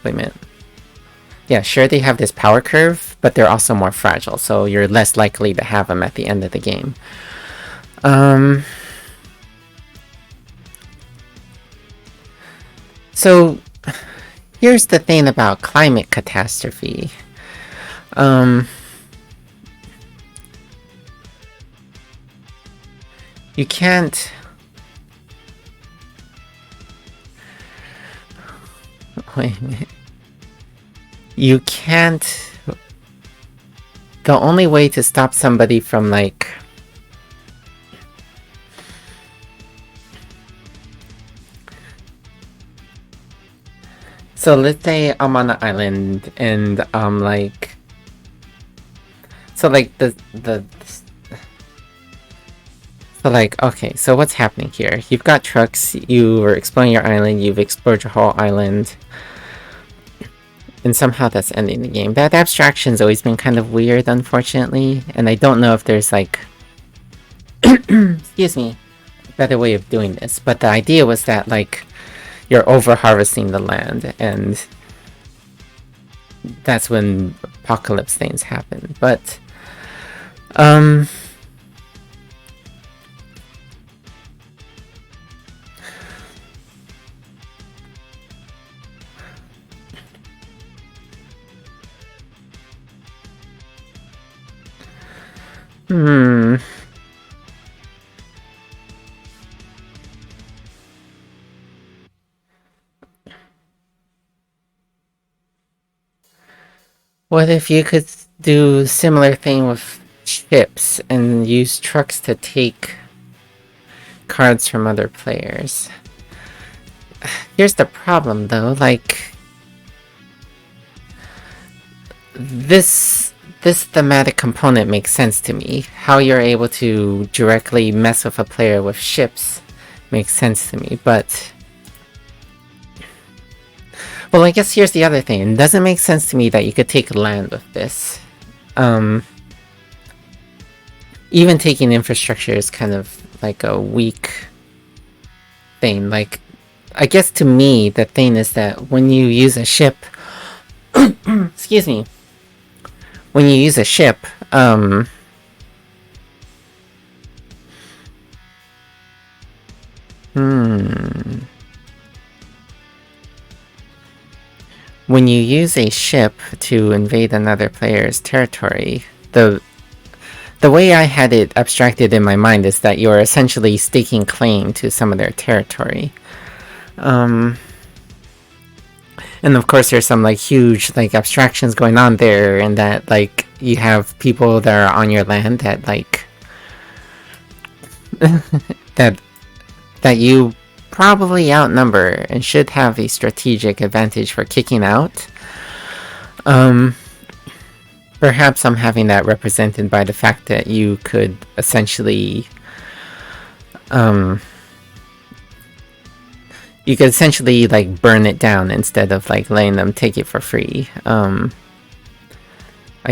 Wait a minute. Yeah, sure, they have this power curve, but they're also more fragile, so you're less likely to have them at the end of the game. So, here's the thing about climate catastrophe. You can't... Wait a minute. You can't... The only way to stop somebody from, like... So let's say I'm on an island and like... So like So like, okay, so what's happening here? You've got trucks, you are exploring your island, you've explored your whole island. And somehow that's ending the game. That abstraction's always been kind of weird, unfortunately. And I don't know if there's like... excuse me. A better way of doing this. But the idea was that, like, you're over-harvesting the land, and that's when apocalypse things happen. But, what if you could do a similar thing with ships and use trucks to take cards from other players? Here's the problem, though, like... This thematic component makes sense to me. How you're able to directly mess with a player with ships makes sense to me, but... Well, I guess here's the other thing. It doesn't make sense to me that you could take land with this. even taking infrastructure is kind of like a weak thing. Like, I guess to me, the thing is that when you use a ship, excuse me, when you use a ship, when you use a ship to invade another player's territory, the way I had it abstracted in my mind is that you're essentially staking claim to some of their territory. And of course, there's some like huge like abstractions going on there, and that like you have people that are on your land that like that that you probably outnumber and should have a strategic advantage for kicking out. Perhaps I'm having that represented by the fact that you could essentially like burn it down instead of like letting them take it for free. I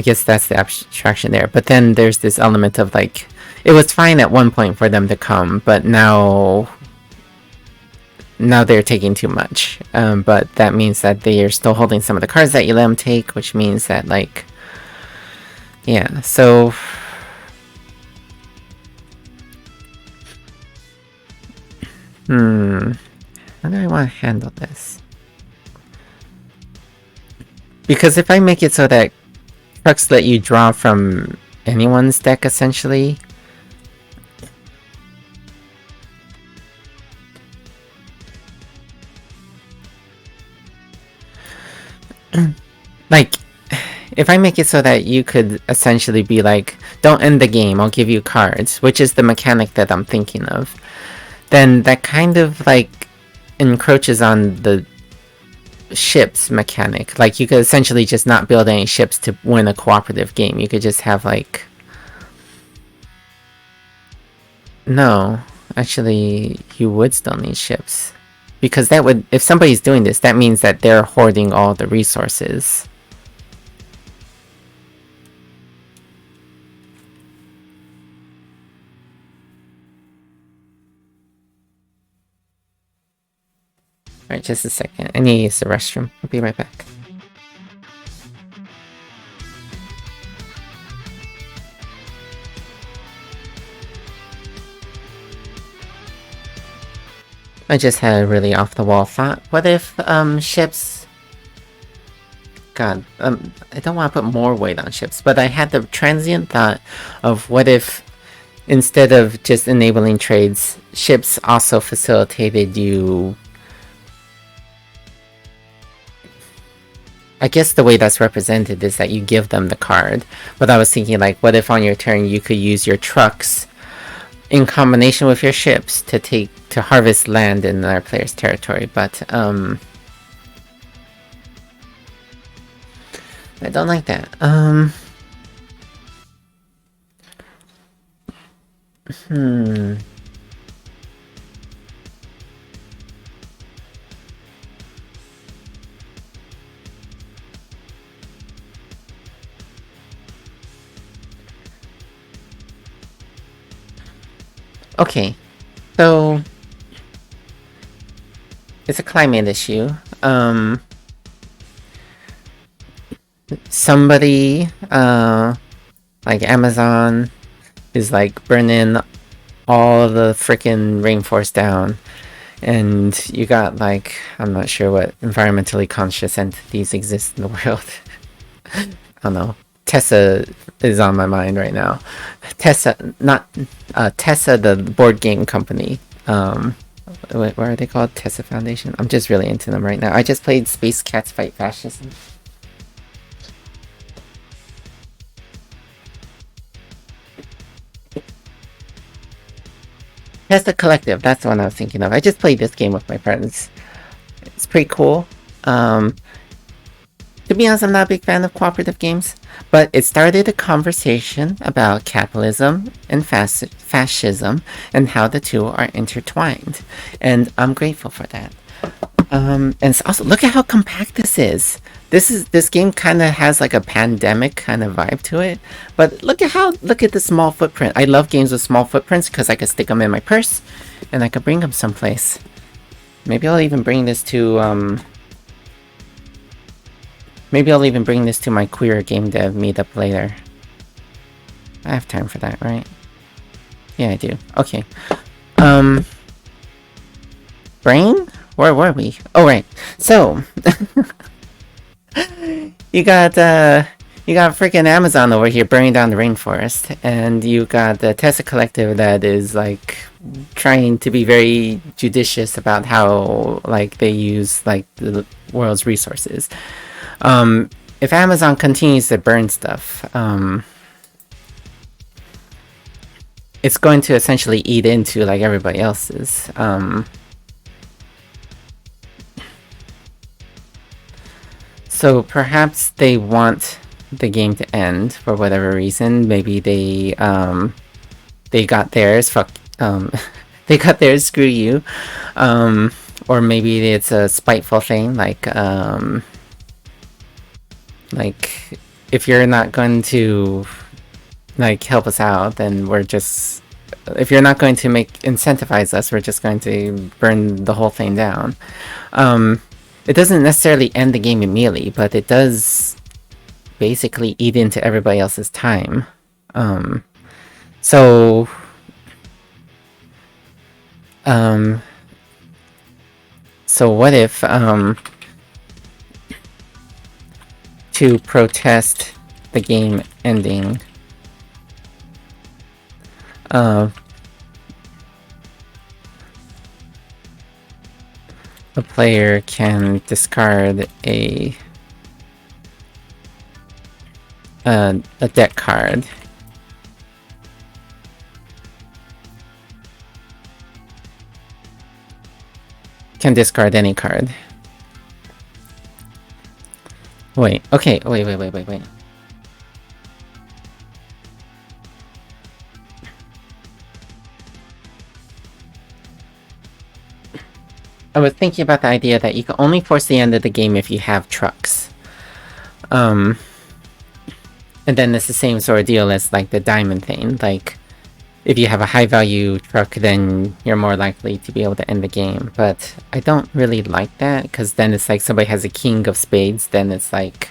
guess that's the abstraction there. But then there's this element of like, it was fine at one point for them to come, but now they're taking too much. But that means that they are still holding some of the cards that you let them take, which means that like, yeah, so how do I want to handle this? Because if I make it so that trucks let you draw from anyone's deck, essentially, like, if I make it so that you could essentially be like, don't end the game, I'll give you cards, which is the mechanic that I'm thinking of, then that kind of like encroaches on the ships mechanic. Like, you could essentially just not build any ships to win a cooperative game. You could just have like, no, actually you would still need ships, because that would, if somebody's doing this, that means that they're hoarding all the resources. Alright, just a second. I need to use the restroom. I'll be right back. I just had a really off-the-wall thought. What if, ships... God, I don't want to put more weight on ships, but I had the transient thought of what if, instead of just enabling trades, ships also facilitated you... I guess the way that's represented is that you give them the card, but I was thinking like, what if on your turn you could use your trucks in combination with your ships to harvest land in our player's territory, but I don't like that. Okay, so it's a climate issue. Somebody, like Amazon, is like burning all the freaking rainforest down, and you got like, I'm not sure what environmentally conscious entities exist in the world. I don't know. Tessa is on my mind right now. Tessa, not Tessa, the board game company. What are they called? Tessa Foundation. I'm just really into them right now. I just played Space Cats Fight Fascism. Tessa Collective. That's the one I was thinking of. I just played this game with my friends. It's pretty cool. To be honest, I'm not a big fan of cooperative games, but it started a conversation about capitalism and fascism and how the two are intertwined, and I'm grateful for that. And also, look at how compact this is. this game kind of has like a pandemic kind of vibe to it. But look at the small footprint. I love games with small footprints because I could stick them in my purse, and I could bring them someplace. Maybe I'll even bring this to Maybe I'll even bring this to my queer game dev meetup later. I have time for that, right? Yeah, I do. Okay. Brain? Where were we? Oh, right. So, you got freaking Amazon over here burning down the rainforest, and you got the Tesla Collective that is like trying to be very judicious about how like they use like the world's resources. If Amazon continues to burn stuff, it's going to essentially eat into like everybody else's. So perhaps they want the game to end for whatever reason. Maybe they got theirs. Fuck. They got theirs. Screw you. Or maybe it's a spiteful thing. Like if you're not going to like help us out, then we're just. If you're not going to incentivize us, we're just going to burn the whole thing down. It doesn't necessarily end the game immediately, but it does basically eat into everybody else's time. So what if, to protest the game ending, a player can discard a deck card. Can discard any card. Wait, okay, wait. I was thinking about the idea that you can only force the end of the game if you have trucks. And then it's the same sort of deal as like the diamond thing. Like, if you have a high value truck, then you're more likely to be able to end the game. But I don't really like that, because then it's like somebody has a king of spades, then it's like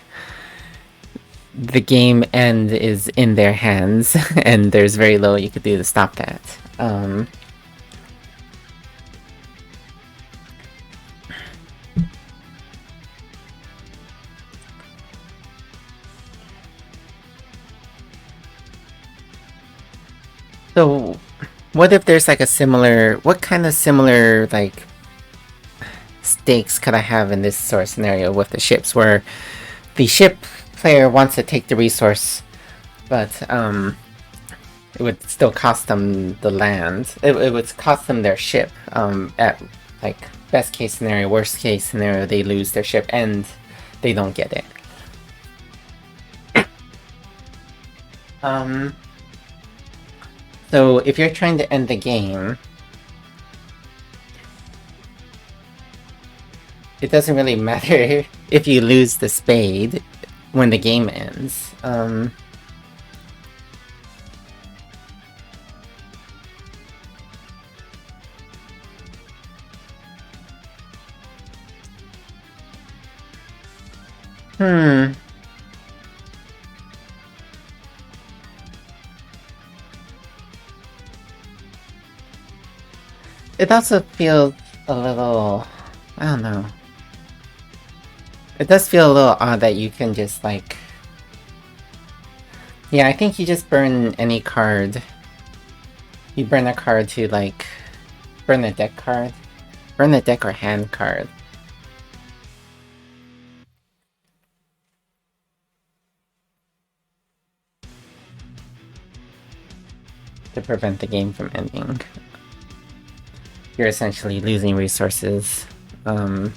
the game end is in their hands, and there's very little you could do to stop that. So, what if there's like a similar... What kind of similar, like, stakes could I have in this sort of scenario with the ships, where the ship player wants to take the resource, but, it would still cost them the land. It would cost them their ship. At, like, best case scenario, worst case scenario, they lose their ship and they don't get it. So if you're trying to end the game, it doesn't really matter if you lose the spade when the game ends. It also feels a little... I don't know. It does feel a little odd that you can just, like... Yeah, I think you just burn any card. You burn a card to, like... Burn a deck card. Burn a deck or hand card. To prevent the game from ending. You're essentially losing resources. Can't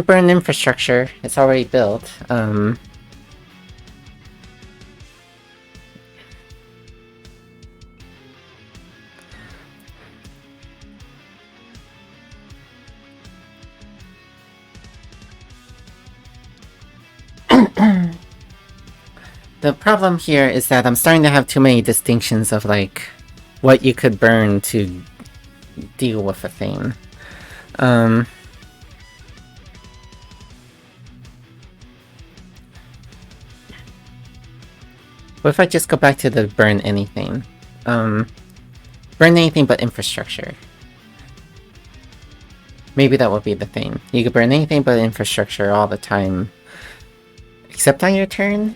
burn infrastructure, it's already built. The problem here is that I'm starting to have too many distinctions of like what you could burn to deal with a thing. What if I just go back to the burn anything? Burn anything but infrastructure. Maybe that would be the thing. You could burn anything but infrastructure all the time. Except on your turn?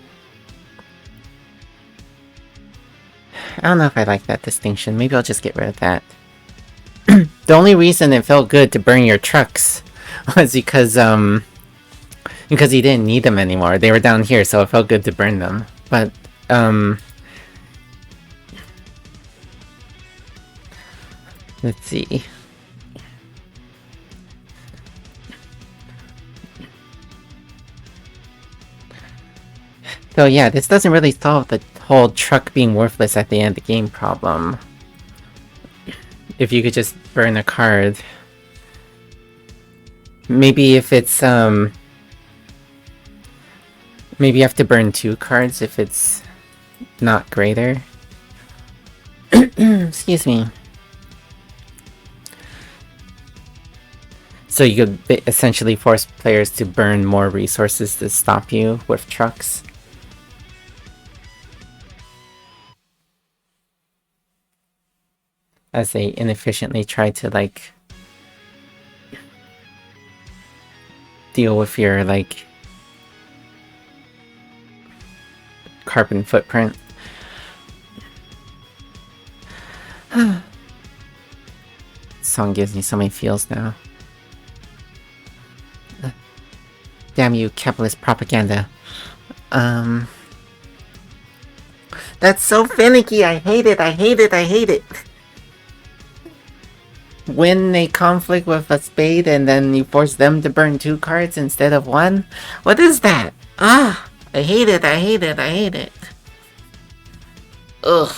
I don't know if I like that distinction. Maybe I'll just get rid of that. The only reason it felt good to burn your trucks was because you didn't need them anymore. They were down here, so it felt good to burn them. But let's see. So yeah, this doesn't really solve the whole truck being worthless at the end of the game problem. If you could just burn a card. Maybe if it's maybe you have to burn 2 cards if it's not greater. Excuse me. So you could essentially force players to burn more resources to stop you with trucks. As they inefficiently try to, like, deal with your, like, carbon footprint. This song gives me so many feels now. Damn you, capitalist propaganda. That's so finicky, I hate it, I hate it, I hate it! Win a conflict with a spade and then you force them to burn 2 cards instead of 1? What is that? Ah! I hate it, I hate it, I hate it. Ugh.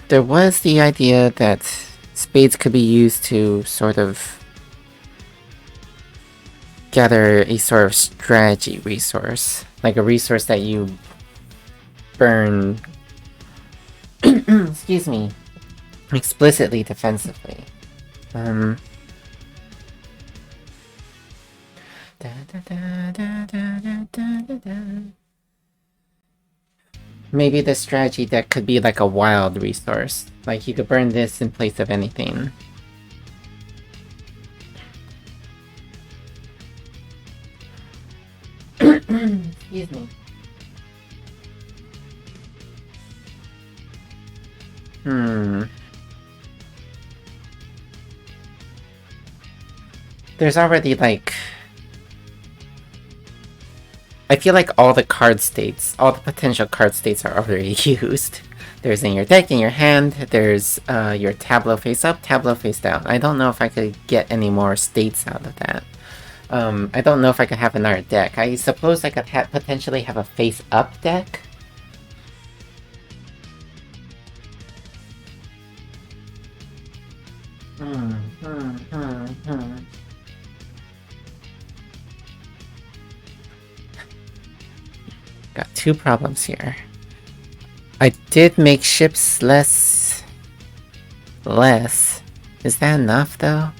There was the idea that spades could be used to sort of gather a sort of strategy resource. Like a resource that you burn excuse me, explicitly defensively. Maybe the strategy that could be like a wild resource. Like you could burn this in place of anything. Excuse me. There's already like... I feel like all the card states, all the potential card states are already used. There's in your deck, in your hand, there's your tableau face up, tableau face down. I don't know if I could get any more states out of that. I don't know if I could have another deck. I suppose I could potentially have a face up deck. Got 2 problems here. I did make ships less... Is that enough, though?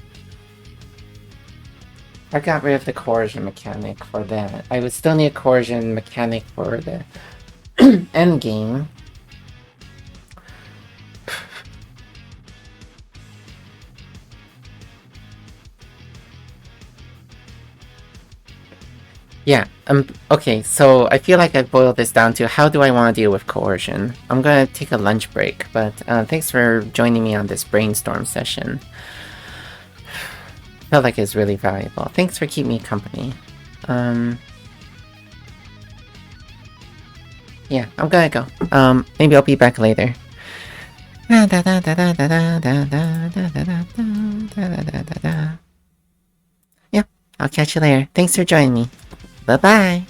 I got rid of the coercion mechanic for that. I would still need a coercion mechanic for the endgame. Yeah, okay, so I feel like I've boiled this down to how do I want to deal with coercion. I'm gonna take a lunch break, but thanks for joining me on this brainstorm session. Felt like it's really valuable. Thanks for keeping me company. Yeah, I'm gonna go. Maybe I'll be back later. Yeah, I'll catch you later. Thanks for joining me. Bye-bye.